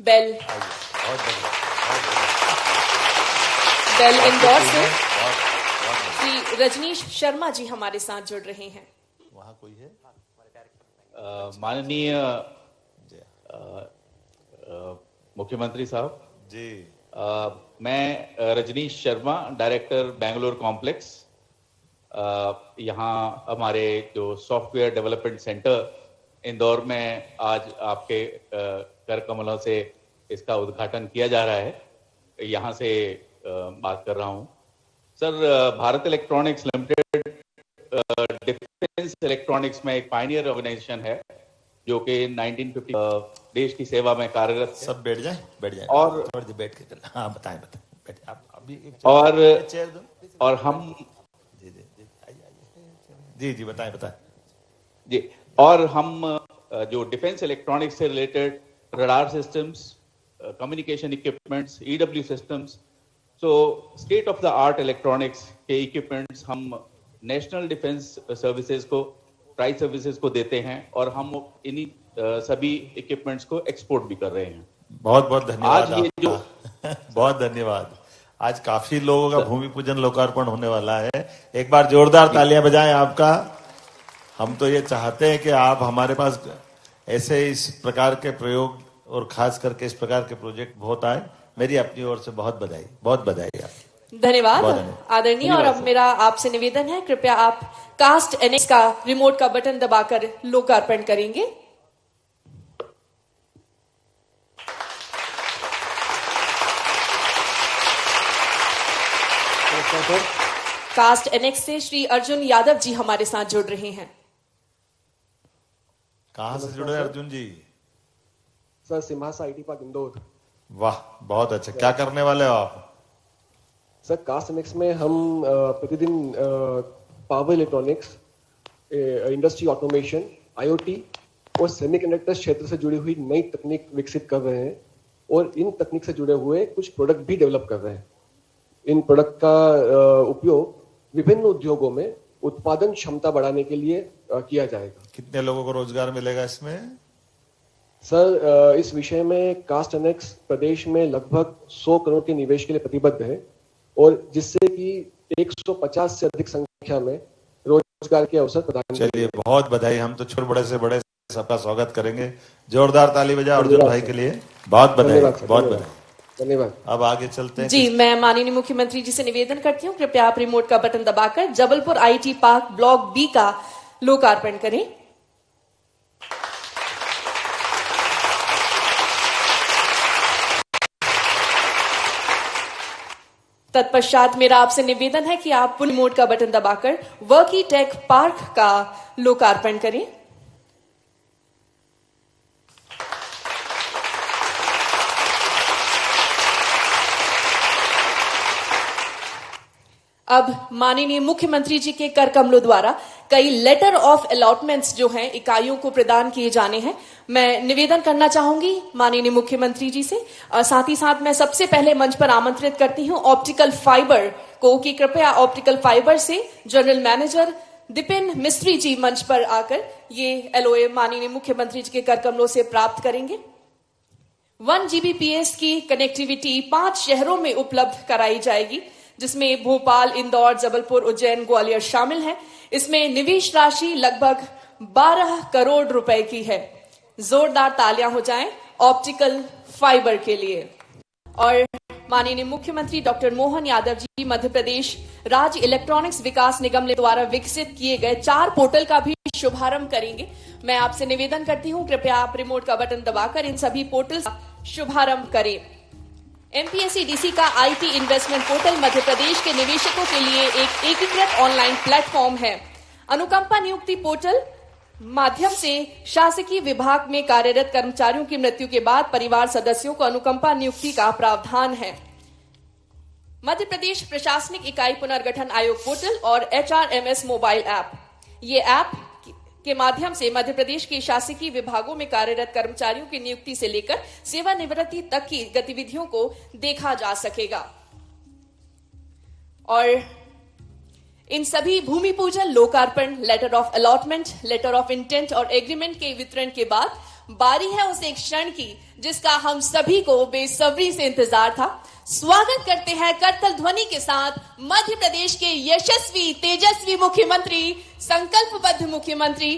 बेल इंदौर से श्री रजनीश शर्मा जी हमारे साथ जुड़ रहे हैं। वहां कोई है? माननीय मुख्यमंत्री साहब जी, मैं रजनीश शर्मा, डायरेक्टर बेंगलोर कॉम्प्लेक्स, यहाँ हमारे जो सॉफ्टवेयर डेवलपमेंट सेंटर इंदौर में आज आपके कर कमलों से इसका उद्घाटन किया जा रहा है, यहाँ से बात कर रहा हूँ। Sir, Bharat electronics limited defence electronics में एक पायनियर ऑर्गेनाइजेशन है जो कि 1950 देश की सेवा में कार्यरत है। सब बैठ जाए और थोड़ी देर बैठ के, हाँ बताएं बैठ आप अभी और हम जी बताएं जी, और हम जो डिफेंस इलेक्ट्रॉनिक्स से related radar systems, communication equipments, EW systems, so state of the art electronics के इक्विपमेंट्स हम नेशनल डिफेंस सर्विसेज को, प्राइस सर्विसेज को देते हैं और हम इन्हीं सभी इक्विपमेंट्स को एक्सपोर्ट भी कर रहे हैं। बहुत बहुत धन्यवाद आज ये जो बहुत धन्यवाद। आज काफी लोगों का भूमि पूजन लोकार्पण होने वाला है। एक बार जोरदार तालियां बजाएं आपका। हम तो ये चाहते हैं कि आप हमारे पास ऐसे इस प्रकार के प्रयोग और खास करके इस प्रकार के प्रोजेक्ट बहुत आए। मेरी अपनी ओर से बहुत बधाई आप। धन्यवाद आदरणीय। और अब मेरा आपसे निवेदन है, कृपया आप कास्ट एनेक्स का रिमोट का बटन दबाकर लोकार्पण करेंगे। कास्ट एनेक्स से श्री अर्जुन यादव जी हमारे साथ जुड़ रहे हैं। कहां से जुड़े Arjun ji? Sir, Simhasa IT park Indore. वाह, बहुत अच्छा। क्या करने वाले हो आप? सर, कास्ट एनेक्स में हम प्रतिदिन power electronics, industry automation, IoT और सेमीकंडक्टर क्षेत्र से जुड़ी हुई नई तकनीक विकसित कर रहे हैं और इन तकनीक से जुड़े हुए कुछ प्रोडक्ट भी डेवलप कर रहे हैं। इन प्रोडक्ट का उपयोग विभिन्न उद्योगों में उत्पादन क्षमता बढ़ाने के लिए किया जाएगा। कितने लोगों को रोजगार मिलेगा इसमें? सर, इस विषय में कास्ट एनेक्स प्रदेश में लगभग 100 करोड़ के निवेश के लिए प्रतिबद्ध है और जिससे कि 150 से अधिक संख्या में रोजगार के अवसर प्रदान। चलिए, बहुत बधाई। हम तो छोटे बड़े से बड़े सबका स्वागत करेंगे। जोरदार ताली बजा अर्जुन भाई के लिए। बहुत बधाई, बहुत बधाई। धन्यवाद। अब आगे चलते हैं। जी, मैं माननीय मुख्यमंत्री जी से निवेदन करती हूँ, कृपया आप रिमोट का बटन दबाकर Jabalpur IT park block B का लोकार्पण करें। तत्पश्चात मेरा आपसे निवेदन है कि आप रिमोट का बटन दबाकर वर्की टेक पार्क का लोकार्पण करें। अब माननीय मुख्यमंत्री जी के कर कमलों द्वारा कई लेटर ऑफ अलॉटमेंट्स जो हैं इकाइयों को प्रदान किए जाने हैं। मैं निवेदन करना चाहूंगी माननीय मुख्यमंत्री जी से। साथ ही साथ मैं सबसे पहले मंच पर आमंत्रित करती हूं ऑप्टिकल फाइबर को कि कृपया ऑप्टिकल फाइबर से जनरल मैनेजर दिपिन मिस्त्री जी मंच पर आकर ये एलओए माननीय मुख्यमंत्री जी के कर कमलों से प्राप्त करेंगे। 1 Gbps की कनेक्टिविटी 5 शहरों में उपलब्ध कराई जाएगी, जिसमें भोपाल, इंदौर, जबलपुर, उज्जैन, ग्वालियर शामिल है। इसमें निवेश राशि लगभग 12 करोड़ रुपए की है। जोरदार तालियां हो जाएं ऑप्टिकल फाइबर के लिए। और माननीय मुख्यमंत्री डॉक्टर मोहन यादव जी मध्य प्रदेश राज्य इलेक्ट्रॉनिक्स विकास निगम द्वारा विकसित किए गए 4 पोर्टल का भी शुभारंभ करेंगे। मैं आपसे निवेदन करती हूं, कृपया आप रिमोट का बटन दबाकर इन सभी पोर्टल का शुभारंभ करें। एमपीएससी का IT investment portal Madhya Pradesh के निवेशकों के लिए एक एकीकृत ऑनलाइन प्लेटफॉर्म है। अनुकंपा नियुक्ति पोर्टल माध्यम से शासकीय विभाग में कार्यरत कर्मचारियों की मृत्यु के बाद परिवार सदस्यों को अनुकंपा नियुक्ति का प्रावधान है। मध्य प्रदेश प्रशासनिक इकाई पुनर्गठन आयोग पोर्टल और HRMS मोबाइल ऐप। ये ऐप के माध्यम से मध्य प्रदेश के शासकीय विभागों में कार्यरत कर्मचारियों की नियुक्ति से लेकर सेवानिवृत्ति तक की गतिविधियों को देखा जा सकेगा। और इन सभी भूमि पूजन, लोकार्पण, letter of allotment, letter of intent और एग्रीमेंट के वितरण के बाद बारी है उस एक क्षण की जिसका हम सभी को बेसब्री से इंतजार था। स्वागत करते हैं करतल ध्वनि के साथ मध्य प्रदेश के यशस्वी, तेजस्वी मुख्यमंत्री, संकल्पबद्ध मुख्यमंत्री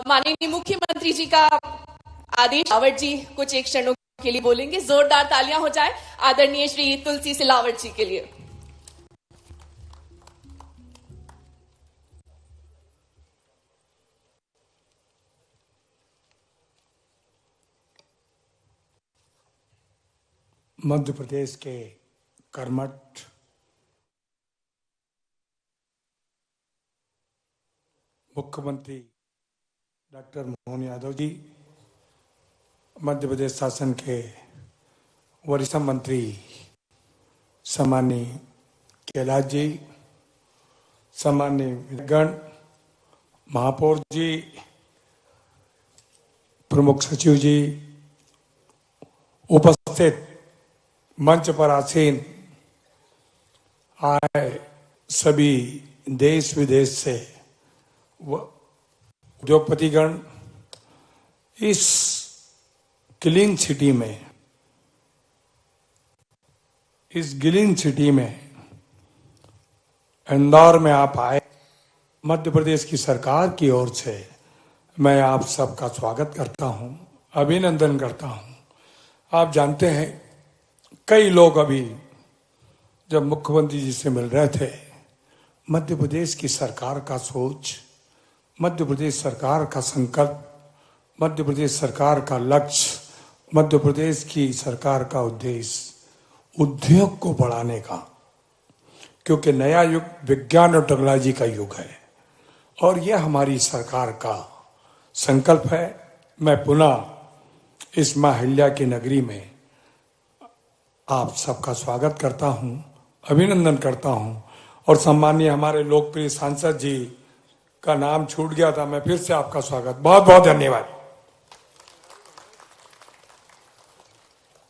माननीय मुख्यमंत्री जी का आदेश सिलावट जी कुछ एक क्षणों के लिए बोलेंगे। जोरदार तालियां हो जाए आदरणीय श्री तुलसी सिलावट जी के लिए। मध्य प्रदेश के कर्मठ मुख्यमंत्री डॉक्टर मोहन यादव जी, मध्य प्रदेश शासन के वरिष्ठ मंत्री सम्माननीय कैलाश जी, सम्माननीय गण महापौर जी, प्रमुख सचिव जी, उपस्थित मंच पर आसीन आए सभी देश विदेश से उद्योगपतिगण, इस क्लीन सिटी में, इस ग्रीन सिटी में इंदौर में आप आए, मध्य प्रदेश की सरकार की ओर से मैं आप सबका स्वागत करता हूं, अभिनंदन करता हूं। आप जानते हैं कई लोग अभी जब मुख्यमंत्री जी से मिल रहे थे, मध्य प्रदेश की सरकार का सोच, मध्य प्रदेश सरकार का संकल्प, मध्य प्रदेश सरकार का लक्ष्य, मध्य प्रदेश की सरकार का उद्देश्य उद्योग को बढ़ाने का, क्योंकि नया युग विज्ञान और टेक्नोलॉजी का युग है और यह हमारी सरकार का संकल्प है। मैं पुनः इस मां अहिल्या की नगरी में आप सबका स्वागत करता हूं, अभिनंदन करता हूं और सम्मानीय हमारे लोकप्रिय सांसद जी का नाम छूट गया था, मैं फिर से आपका स्वागत, बहुत बहुत धन्यवाद।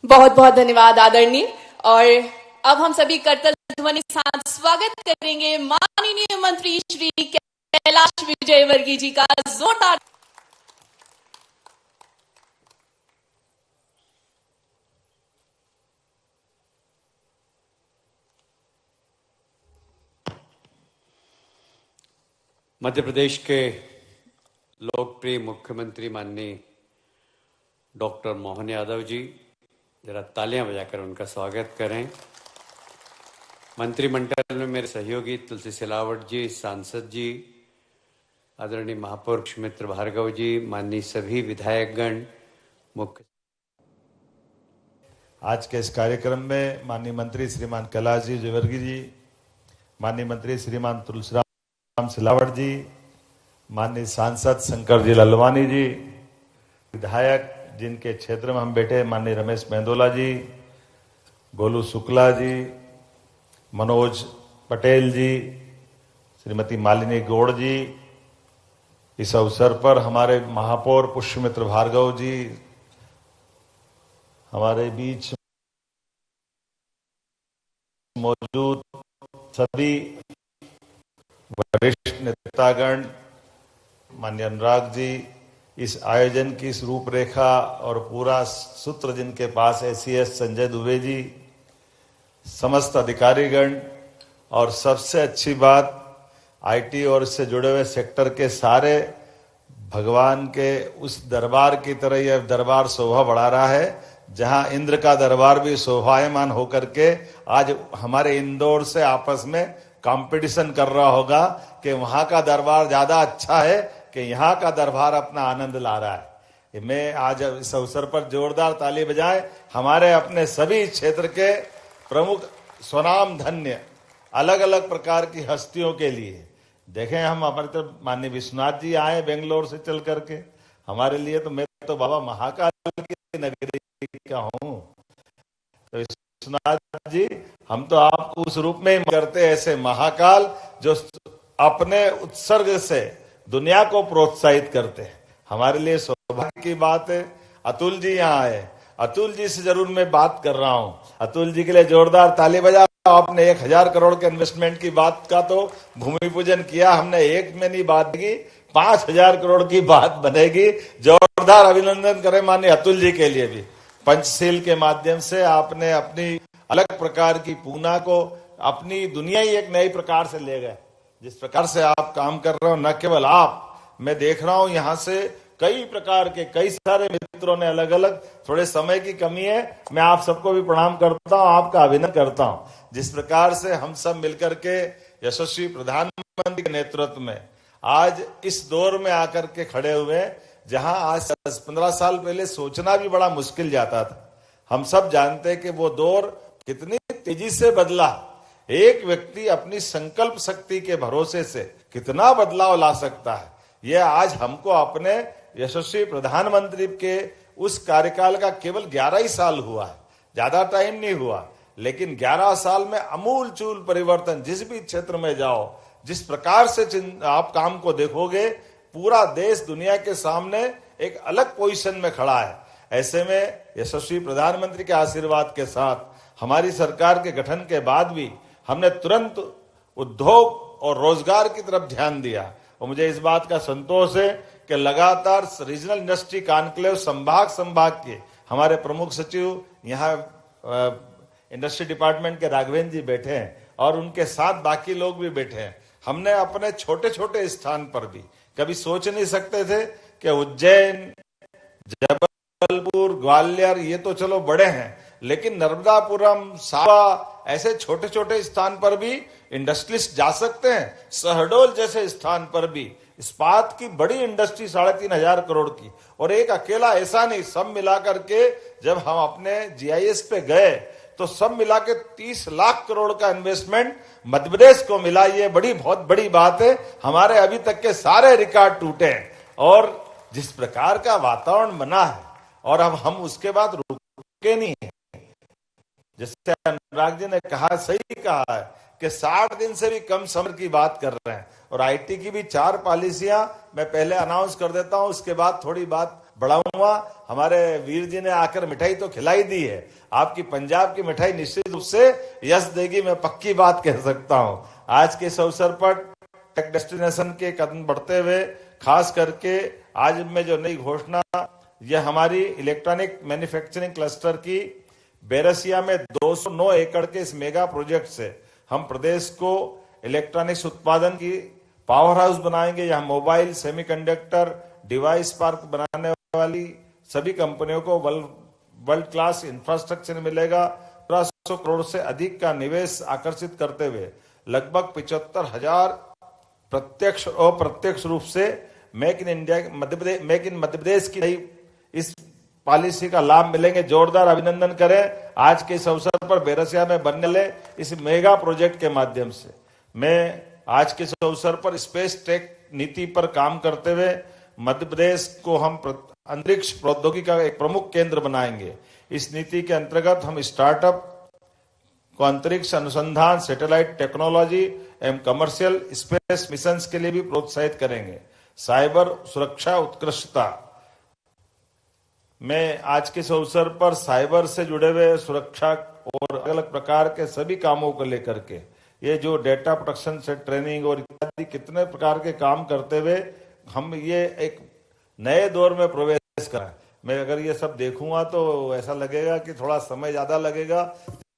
बहुत बहुत धन्यवाद आदरणीय। और अब हम सभी करतल ध्वनि के साथ स्वागत करेंगे माननीय मंत्री श्री कैलाश विजयवर्गीय जी का। जोरदार मध्य प्रदेश के लोकप्रिय मुख्यमंत्री माननीय डॉक्टर मोहन यादव जी, जरा तालियां बजाकर उनका स्वागत करें। मंत्रिमंडल में मेरे सहयोगी तुलसी सिलावट जी, सांसद जी, आदरणीय महापौर मित्र भार्गव जी, माननीय सभी विधायकगण, मुख्य आज के इस कार्यक्रम में माननीय मंत्री श्रीमान कैलाश जी विजयवर्गीय जी, माननीय मंत्री श्रीमान तुलसीराम सिलावट जी, माननीय सांसद शंकर जी ललवानी जी, विधायक जिनके क्षेत्र में हम बैठे माननीय रमेश मेंदोला जी, गोलू शुक्ला जी, मनोज पटेल जी, श्रीमती मालिनी गौड़ जी, इस अवसर पर हमारे महापौर पुष्यमित्र भार्गव जी हमारे बीच मौजूद सभी वरिष्ठ नेतागण, माननीय अनुराग जी, इस आयोजन की इस रूपरेखा और पूरा सूत्र जिनके पास एसीएस संजय दुबे जी, समस्त अधिकारीगण, और सबसे अच्छी बात आईटी और इससे जुड़े हुए सेक्टर के सारे, भगवान के उस दरबार की तरह यह दरबार शोभा बढ़ा रहा है, जहां इंद्र का दरबार भी शोभायमान होकर के आज हमारे इंदौर से आपस में कंपटीशन कर रहा होगा कि वहां का दरबार ज्यादा अच्छा है कि यहाँ का दरबार अपना आनंद ला रहा है। मैं आज इस अवसर पर जोरदार ताली बजाएं हमारे अपने सभी क्षेत्र के प्रमुख स्वनाम धन्य अलग अलग प्रकार की हस्तियों के लिए। देखें, हम हमारे तो माननीय विश्वनाथ जी आए बेंगलोर से चल करके, हमारे लिए तो मैं तो बाबा महाकाल की नगरी का हूँ। तो विश्वनाथ जी, हम तो आपको उस रूप में करते ऐसे महाकाल जो अपने उत्सर्ग से दुनिया को प्रोत्साहित करते हैं। हमारे लिए सौभाग्य की बात है अतुल जी यहाँ आए। अतुल जी से जरूर मैं बात कर रहा हूँ। अतुल जी के लिए जोरदार ताली बजा। आपने 1000 करोड़ के इन्वेस्टमेंट की बात का तो भूमि पूजन किया, हमने एक में नहीं बात की, 5000 करोड़ की बात बनेगी। जोरदार अभिनंदन करें माननीय अतुल जी के लिए भी। पंचशील के माध्यम से आपने अपनी अलग प्रकार की पूना को अपनी दुनिया ही एक नई प्रकार से ले गए। जिस प्रकार से आप काम कर रहे हो, न केवल आप, मैं देख रहा हूं यहां से कई प्रकार के कई सारे मित्रों ने अलग अलग, थोड़े समय की कमी है, मैं आप सबको भी प्रणाम करता हूं, आपका अभिनंदन करता हूं। जिस प्रकार से हम सब मिलकर के यशस्वी प्रधानमंत्री के नेतृत्व में आज इस दौर में आकर के खड़े हुए, जहां आज 15 साल पहले सोचना भी बड़ा मुश्किल जाता था। हम सब जानते हैं कि वो दौर कितनी तेजी से बदला। एक व्यक्ति अपनी संकल्प शक्ति के भरोसे से कितना बदलाव ला सकता है, यह आज हमको अपने यशस्वी प्रधानमंत्री के उस कार्यकाल का केवल 11 ही साल हुआ है, ज्यादा टाइम नहीं हुआ, लेकिन 11 साल में अमूल चूल परिवर्तन। जिस भी क्षेत्र में जाओ, जिस प्रकार से आप काम को देखोगे, पूरा देश दुनिया के सामने एक अलग पोजीशन में खड़ा है। ऐसे में यशस्वी प्रधानमंत्री के आशीर्वाद के साथ हमारी सरकार के गठन के बाद भी हमने तुरंत उद्योग और रोजगार की तरफ ध्यान दिया। और मुझे इस बात का संतोष है कि लगातार रीजनल इंडस्ट्री कॉन्क्लेव संभाग के हमारे प्रमुख सचिव यहाँ इंडस्ट्री डिपार्टमेंट के राघवेंद्र जी बैठे हैं और उनके साथ बाकी लोग भी बैठे हैं। हमने अपने छोटे छोटे स्थान पर भी कभी सोच नहीं सकते थे कि उज्जैन, जबलपुर, ग्वालियर, ये तो चलो बड़े हैं, लेकिन नर्मदापुरम, सावा, ऐसे छोटे छोटे स्थान पर भी इंडस्ट्रियलिस्ट जा सकते हैं। शहडोल जैसे स्थान पर भी इस्पात की बड़ी इंडस्ट्री 3500 करोड़ की, और एक अकेला ऐसा नहीं, सब मिलाकर के जब हम अपने जीआईएस पे गए तो सब मिला के 30 लाख करोड़ का इन्वेस्टमेंट मध्य प्रदेश को मिला। ये बहुत बड़ी बात है। हमारे अभी तक के सारे रिकॉर्ड टूटे हैं और जिस प्रकार का वातावरण बना है, और अब हम उसके बाद रुके नहीं है। जैसे अनुराग जी ने कहा, सही कहा है कि 60 दिन से भी कम समय की बात कर रहे हैं। और आईटी की भी 4 पॉलिसियां मैं पहले अनाउंस कर देता हूं, उसके बाद थोड़ी बात बढ़ाऊंगा। हमारे वीर जी ने आकर मिठाई तो खिलाई दी है, आपकी पंजाब की मिठाई निश्चित रूप से यश देगी, मैं पक्की बात कह सकता हूं। आज के इस अवसर पर टेक डेस्टिनेशन के कदम बढ़ते हुए, खास करके आज में जो नई घोषणा, यह हमारी इलेक्ट्रॉनिक मैन्युफैक्चरिंग क्लस्टर की बैरसिया में 209 एकड़ के इस मेगा प्रोजेक्ट से हम प्रदेश को इलेक्ट्रॉनिक्स उत्पादन की पावर हाउस बनाएंगे। यहाँ मोबाइल, सेमीकंडक्टर, डिवाइस पार्क बनाने वाली सभी कंपनियों को वर्ल्ड क्लास इंफ्रास्ट्रक्चर मिलेगा। 1500 करोड़ से अधिक का निवेश आकर्षित करते हुए लगभग 75,000 प्रत्यक्ष और अप्रत्यक्ष रूप से मेक इन मध्य प्रदेश की नई इस पॉलिसी का लाभ मिलेंगे। जोरदार अभिनंदन करें आज के इस अवसर पर बैरसिया में बनने वाले इस मेगा प्रोजेक्ट के माध्यम से। मैं आज के इस अवसर पर स्पेस टेक नीति पर काम करते हुए मध्य प्रदेश को हम अंतरिक्ष प्रौद्योगिकी का एक प्रमुख केंद्र बनाएंगे। इस नीति के अंतर्गत हम स्टार्टअप को अंतरिक्ष अनुसंधान, सैटेलाइट टेक्नोलॉजी एवं कमर्शियल स्पेस मिशंस के लिए भी प्रोत्साहित करेंगे। साइबर सुरक्षा उत्कृष्टता, मैं आज के इस अवसर पर साइबर से जुड़े हुए सुरक्षा और अलग अलग प्रकार के सभी कामों को लेकर के ये जो डेटा प्रोटेक्शन से ट्रेनिंग और इत्यादि कितने प्रकार के काम करते हुए हम ये एक नए दौर में प्रवेश कर रहे हैं। मैं अगर ये सब देखूंगा तो ऐसा लगेगा कि थोड़ा समय ज्यादा लगेगा।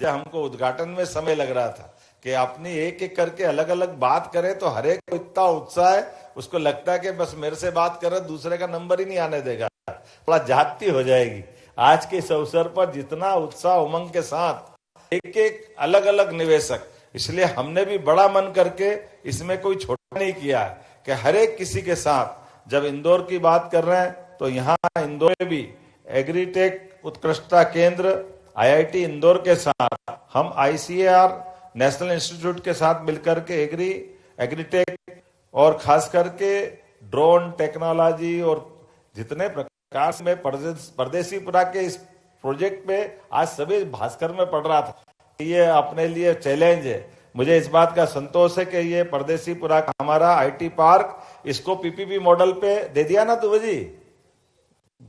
जब हमको उद्घाटन में समय लग रहा था कि अपनी एक एक करके अलग अलग बात करें तो हर एक को इतना उत्साह है, उसको लगता है कि बस मेरे से बात कर रहे, दूसरे का नंबर ही नहीं आने देगा, थोड़ा जाती हो जाएगी। आज के इस अवसर पर जितना उत्साह उमंग के साथ एक एक अलग अलग निवेशक, इसलिए हमने भी बड़ा मन करके इसमें कोई छोटा नहीं किया है कि हर एक किसी के साथ जब इंदौर की बात कर रहे हैं तो यहाँ इंदौर में भी एग्रीटेक उत्कृष्टता केंद्र IIT इंदौर के साथ हम ICAR नेशनल इंस्टीट्यूट के साथ मिलकर के एग्रीटेक और खास करके ड्रोन टेक्नोलॉजी और जितने प्रकार में परदेसीपुरा के इस प्रोजेक्ट पे आज सभी भास्कर में पढ़ रहा था। ये अपने लिए चैलेंज है। मुझे इस बात का संतोष है कि ये परदेसीपुरा का हमारा IT पार्क इसको PPP मॉडल पे दे दिया ना दुबे जी,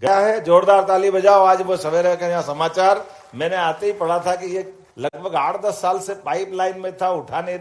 गया है। जोरदार ताली बजाओ। आज वो सवेरे का यहाँ समाचार मैंने आते ही पढ़ा था कि ये लगभग 8-10 साल से पाइपलाइन में था, उठा नहीं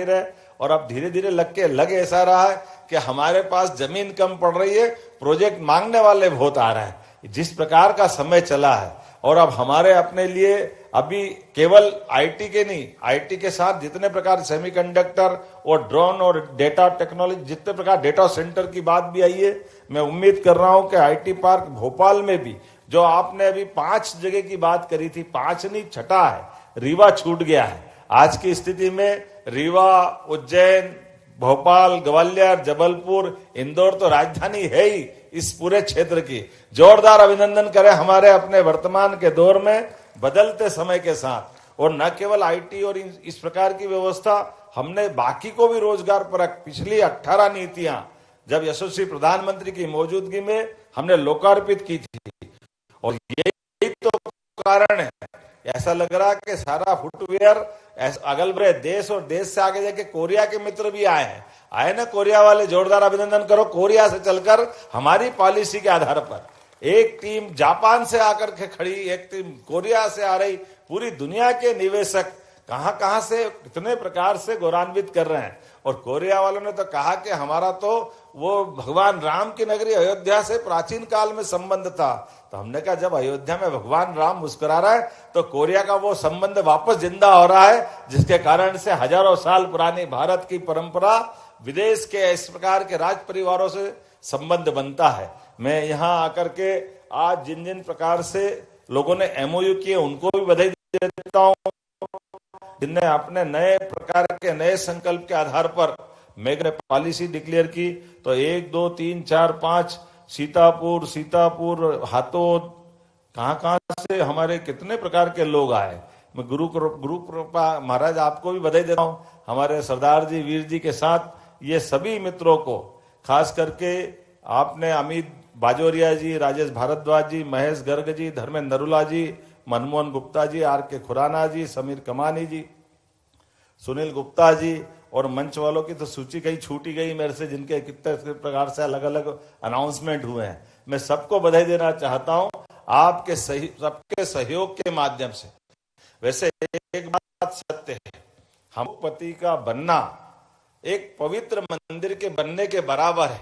रहे और अब धीरे धीरे लग ऐसा रहा है कि हमारे पास जमीन कम पड़ रही है, प्रोजेक्ट मांगने वाले बहुत आ रहे हैं। जिस प्रकार का समय चला है और अब हमारे अपने लिए अभी केवल IT के नहीं, IT के साथ जितने प्रकार सेमीकंडक्टर और ड्रोन और डेटा टेक्नोलॉजी, जितने प्रकार डेटा सेंटर की बात भी आई है। मैं उम्मीद कर रहा हूं कि IT पार्क भोपाल में भी, जो आपने अभी 5 जगह की बात करी थी, 5 नहीं 6 है, रीवा छूट गया है। आज की स्थिति में रीवा, उज्जैन, भोपाल, ग्वालियर, जबलपुर, इंदौर तो राजधानी है ही इस पूरे क्षेत्र की। जोरदार अभिनंदन करें हमारे अपने वर्तमान के दौर में बदलते समय के साथ। और न केवल IT और इस प्रकार की व्यवस्था, हमने बाकी को भी रोजगार परक पिछली 18 नीतियां जब यशस्वी प्रधानमंत्री की मौजूदगी में हमने लोकार्पित की थी। और यही तो कारण है, ऐसा लग रहा कि सारा फुटवेयर अगल बगल देश और देश से आगे जाके कोरिया के मित्र भी आए ना कोरिया वाले, जोरदार अभिनंदन करो। कोरिया से चलकर हमारी पॉलिसी के आधार पर एक टीम जापान से आकर के खड़ी, एक टीम कोरिया से आ रही, पूरी दुनिया के निवेशक कहां से कितने प्रकार से गौरवान्वित कर रहे हैं। और कोरिया वालों ने तो कहा कि हमारा तो वो भगवान राम की नगरी अयोध्या से प्राचीन काल में संबंध था। तो हमने कहा जब अयोध्या में भगवान राम मुस्कुरा रहा है तो कोरिया का वो संबंध वापस जिंदा हो रहा है, जिसके कारण से हजारों साल पुरानी भारत की परंपरा विदेश के इस प्रकार के राज परिवारों से संबंध बनता है। मैं यहाँ आकर के आज जिन जिन प्रकार से लोगों ने MOU किए उनको भी बधाई देता हूँ, जिनने अपने नए प्रकार के नए संकल्प के आधार पर मेगा पॉलिसी डिक्लेयर की। तो 1, 2, 3, 4, 5 सीतापुर, हाथोद, कहां से हमारे कितने प्रकार के लोग आए। मैं गुरु कृपा महाराज आपको भी बधाई देता हूं, हमारे सरदार जी, वीर जी के साथ ये सभी मित्रों को, खास करके आपने अमित बाजोरिया जी, राजेश भारद्वाज जी, महेश गर्ग जी, धर्मेंद्र नरुला जी, मनमोहन गुप्ता जी, RK खुराना जी, समीर कमानी जी, सुनील गुप्ता जी और मंच वालों की तो सूची कहीं छूटी गई मेरे से, जिनके कितने प्रकार से अलग अलग अनाउंसमेंट हुए हैं। मैं सबको बधाई देना चाहता हूं आपके सबके सहयोग के माध्यम से। वैसे एक बात सत्य है, हम पति का बनना एक पवित्र मंदिर के बनने के बराबर है।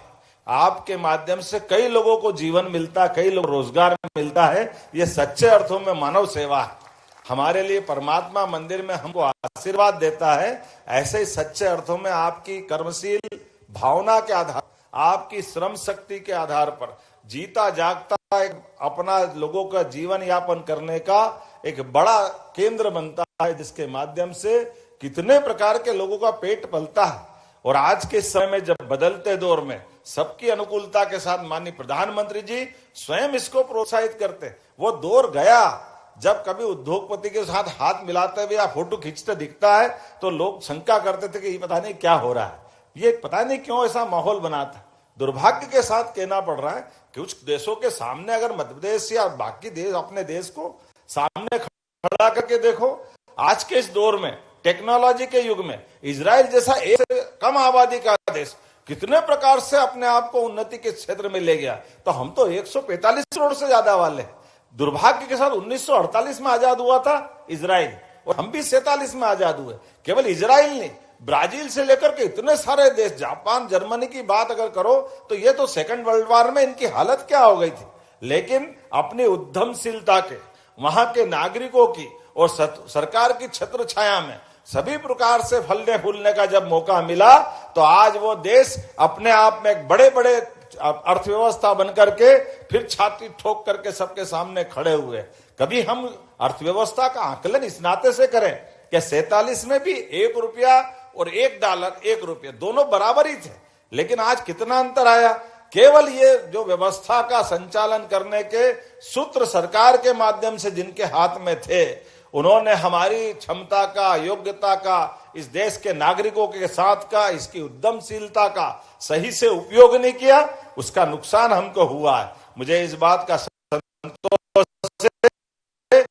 आपके माध्यम से कई लोगों को जीवन मिलता, कई लोग रोजगार मिलता है। ये सच्चे अर्थों में मानव सेवा है। हमारे लिए परमात्मा मंदिर में हमको आशीर्वाद देता है, ऐसे ही सच्चे अर्थों में आपकी कर्मशील भावना के आधार, आपकी श्रम शक्ति के आधार पर जीता जागता एक अपना लोगों का जीवन यापन करने का एक बड़ा केंद्र बनता है, जिसके माध्यम से कितने प्रकार के लोगों का पेट पलता है। और आज के समय में जब बदलते दौर में सबकी अनुकूलता के साथ माननीय प्रधानमंत्री जी स्वयं इसको प्रोत्साहित करते, वो दौर गया जब कभी उद्योगपति के साथ हाथ मिलाते हुए या फोटो खींचते दिखता है तो लोग शंका करते थे कि ये पता नहीं क्या हो रहा है, ये पता नहीं क्यों ऐसा माहौल बनाता। दुर्भाग्य के साथ कहना पड़ रहा है कि कुछ देशों के सामने अगर मध्य प्रदेश या बाकी देश अपने देश को सामने खड़ा करके देखो, आज के इस दौर में टेक्नोलॉजी के युग में इजराइल जैसा एक कम आबादी का देश कितने प्रकार से अपने आप को उन्नति के क्षेत्र में ले गया। तो हम तो 145 करोड़ से ज्यादा वाले। दुर्भाग्य के साथ 1948 में आजाद हुआ था, इजराइल, और हम भी 47 में आजाद हुए। केवल इजराइल नहीं, ब्राजील से लेकर के इतने सारे देश, जापान, जर्मनी की बात अगर करो तो ये तो सेकंड वर्ल्ड वॉर में इनकी हालत क्या हो गई थी। लेकिन अपनी उद्यमशीलता के, वहां के नागरिकों की और सरकार की छत्र छाया में सभी प्रकार से फलने फूलने का जब मौका मिला तो आज वो देश अपने आप में एक बड़े बड़े अर्थव्यवस्था बनकर के फिर छाती ठोक करके सबके सामने खड़े हुए। कभी हम अर्थव्यवस्था का आकलन इस नाते से करें कि 47 में भी 1 रुपया और $1, 1 रुपया दोनों बराबर ही थे, लेकिन आज कितना अंतर आया। केवल ये जो व्यवस्था का संचालन करने के सूत्र सरकार के माध्यम से जिनके हाथ में थे, उन्होंने हमारी क्षमता का, योग्यता का, इस देश के नागरिकों के साथ का, इसकी उद्यमशीलता का सही से उपयोग नहीं किया, उसका नुकसान हमको हुआ है। मुझे इस बात का संतोष है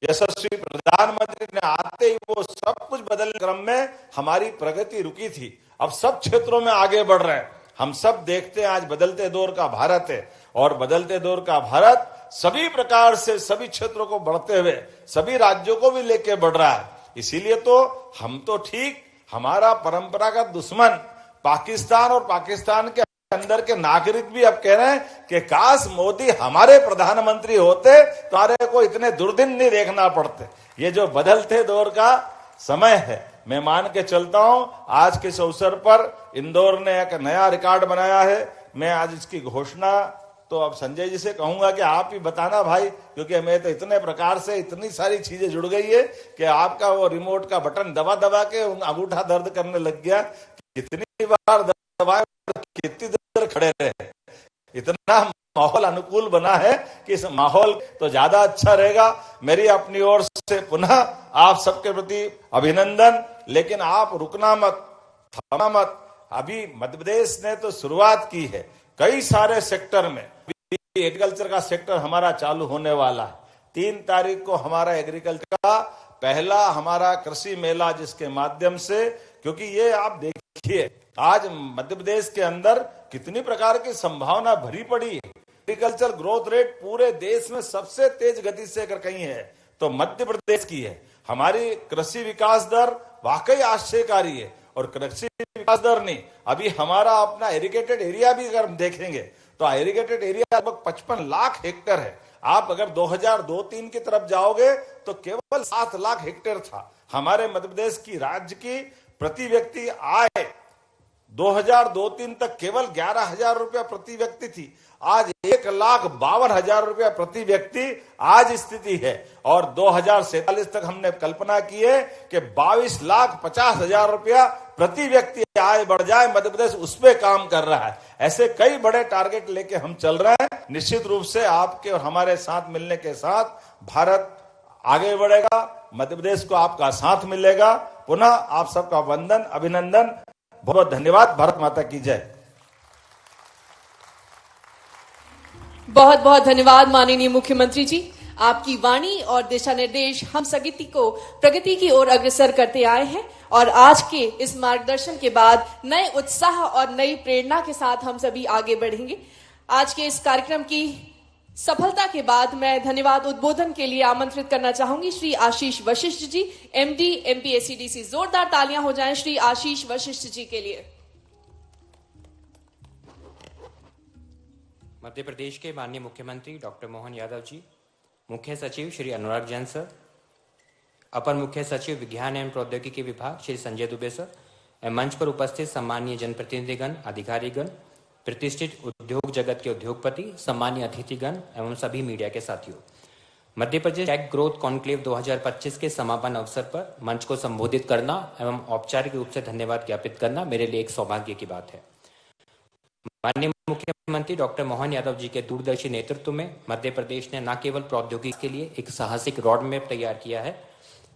यशस्वी प्रधानमंत्री ने आते ही वो सब कुछ बदलने क्रम में हमारी प्रगति रुकी थी, अब सब क्षेत्रों में आगे बढ़ रहे हैं। हम सब देखते हैं आज बदलते दौर का भारत है, और बदलते दौर का भारत सभी प्रकार से सभी क्षेत्रों को बढ़ते हुए सभी राज्यों को भी लेके बढ़ रहा है। इसीलिए तो हम तो ठीक, हमारा परंपरागत दुश्मन पाकिस्तान और पाकिस्तान के अंदर के नागरिक भी अब कह रहे हैं कि काश मोदी हमारे प्रधानमंत्री होते तो हमारे को इतने दुर्दिन नहीं देखना पड़ते। ये जो बदलते दौर का समय है, मैं मान के चलता हूं आज के इस अवसर पर इंदौर ने एक नया रिकॉर्ड बनाया है। मैं आज इसकी घोषणा तो अब संजय जी से कहूंगा कि आप ही बताना भाई, क्योंकि मैं तो इतने प्रकार से इतनी सारी चीजें जुड़ गई है कि आपका वो रिमोट का बटन दबा दबा के अंगूठा दर्द करने लग गया। कितनी बार दबाए, कितनी देर खड़े रहे। इतना माहौल अनुकूल बना है कि इस माहौल तो ज्यादा अच्छा रहेगा। मेरी अपनी ओर से पुनः आप सबके प्रति अभिनंदन, लेकिन आप रुकना मत, थमा मत। अभी मध्य प्रदेश ने तो शुरुआत की है कई सारे सेक्टर में। एग्रीकल्चर का सेक्टर हमारा चालू होने वाला है। 3 तारीख को हमारा एग्रीकल्चर का पहला हमारा कृषि मेला, जिसके माध्यम से, क्योंकि ये आप देखिए आज मध्य प्रदेश के अंदर कितनी प्रकार की संभावना भरी पड़ी है। एग्रीकल्चर ग्रोथ रेट पूरे देश में सबसे तेज गति से अगर कहीं है तो मध्य प्रदेश की है। हमारी कृषि विकास दर वाकई आश्चर्यकारी है। और कृषि विकास दर नहीं, अभी हमारा अपना इरिगेटेड एरिया भी अगर हम देखेंगे तो इरिगेटेड एरिया लगभग 55 लाख हेक्टेयर है। आप अगर 2002-03 की तरफ जाओगे तो केवल 7 लाख हेक्टेयर था। हमारे मध्य प्रदेश की राज्य की प्रति व्यक्ति आय 2002-03 तक केवल 11,000 रुपया प्रति व्यक्ति थी। आज 1,52,000 रुपया प्रति व्यक्ति आज स्थिति है। और 2047 तक हमने कल्पना की है कि 22,50,000 रुपया प्रति व्यक्ति आय बढ़ जाए। मध्य प्रदेश उस पे काम कर रहा है। ऐसे कई बड़े टारगेट लेके हम चल रहे हैं। निश्चित रूप से आपके और हमारे साथ मिलने के साथ भारत आगे बढ़ेगा, मध्य प्रदेश को आपका साथ मिलेगा। पुनः आप सबका वंदन, अभिनंदन, बहुत बहुत धन्यवाद। भारत माता की जय। बहुत बहुत धन्यवाद माननीय मुख्यमंत्री जी। आपकी वाणी और दिशा निर्देश हम सभी को प्रगति की ओर अग्रसर करते आए हैं, और आज के इस मार्गदर्शन के बाद नए उत्साह और नई प्रेरणा के साथ हम सभी आगे बढ़ेंगे। आज के इस कार्यक्रम की सफलता के बाद मैं धन्यवाद उद्बोधन के लिए आमंत्रित करना चाहूंगी श्री आशीष वशिष्ठ जी, एमडी एमपीएससीडीसी। जोरदार तालियां हो जाएं श्री आशीष वशिष्ठ जी के लिए। मध्य प्रदेश के माननीय मुख्यमंत्री डॉक्टर मोहन यादव जी, मुख्य सचिव श्री अनुराग जैन सर, अपर मुख्य सचिव विज्ञान एवं प्रौद्योगिकी विभाग श्री संजय दुबे सर, एवं मंच पर उपस्थित सम्मानीय जनप्रतिनिधिगण, अधिकारीगण, प्रतिष्ठित उद्योग जगत के उद्योगपति, सम्मानीय अतिथिगण एवं सभी मीडिया के साथियों, Madhya Pradesh take growth conclave 2025 के समापन अवसर पर मंच को संबोधित करना एवं औपचारिक रूप से धन्यवाद ज्ञापित करना मेरे लिए एक सौभाग्य की बात है। माननीय मुख्यमंत्री डॉक्टर मोहन यादव जी के दूरदर्शी नेतृत्व में मध्य प्रदेश ने न केवल प्रौद्योगिकी के लिए एक साहसिक रोड मैप तैयार किया है,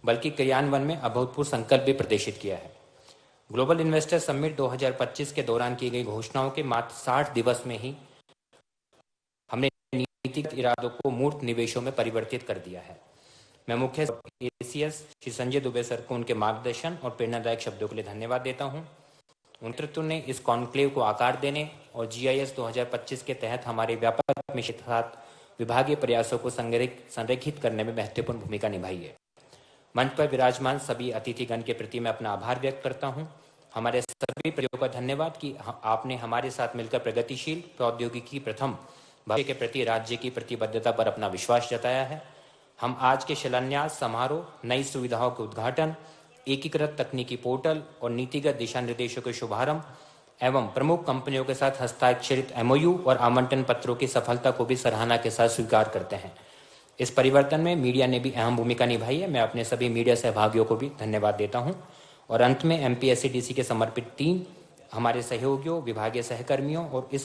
बल्कि क्रियान्वयन में अभूतपूर्व संकल्प भी प्रदर्शित किया है। ग्लोबल इन्वेस्टर समिट 2025 के दौरान की गई घोषणाओं के मात्र 60 दिवस में ही हमने नीतिगत इरादों को मूर्त निवेशों में परिवर्तित कर दिया है। मैं मुख्य एसीएस श्री संजय दुबे सर को उनके मार्गदर्शन और प्रेरणादायक शब्दों के लिए धन्यवाद देता हूं। नेतृत्व ने इस कॉन्क्लेव को आकार देने और GIS 2025 के तहत हमारे व्यापक मिशन के साथ विभागीय प्रयासों को संरेखित करने में महत्वपूर्ण भूमिका निभाई है। मंच पर विराजमान सभी अतिथिगण के प्रति मैं अपना आभार व्यक्त करता हूं। हमारे सभी प्रतियोगियों का धन्यवाद कि आपने हमारे साथ मिलकर प्रगतिशील प्रौद्योगिकी प्रथम भविष्य के प्रति राज्य की प्रतिबद्धता पर अपना विश्वास जताया है। हम आज के शिलान्यास समारोह, नई सुविधाओं के उद्घाटन, एकीकृत तकनीकी पोर्टल और नीतिगत दिशा निर्देशों के शुभारंभ एवं प्रमुख कंपनियों के साथ हस्ताक्षरित MOU और आवंटन पत्रों की सफलता को भी सराहना के साथ स्वीकार करते हैं। इस परिवर्तन में मीडिया ने भी अहम भूमिका निभाई है। मैं अपने सभी मीडिया सहभागियों को भी धन्यवाद देता हूं और अंत में MPSCDC के समर्पित टीम, हमारे सहयोगियों, विभागीय सहकर्मियों और इस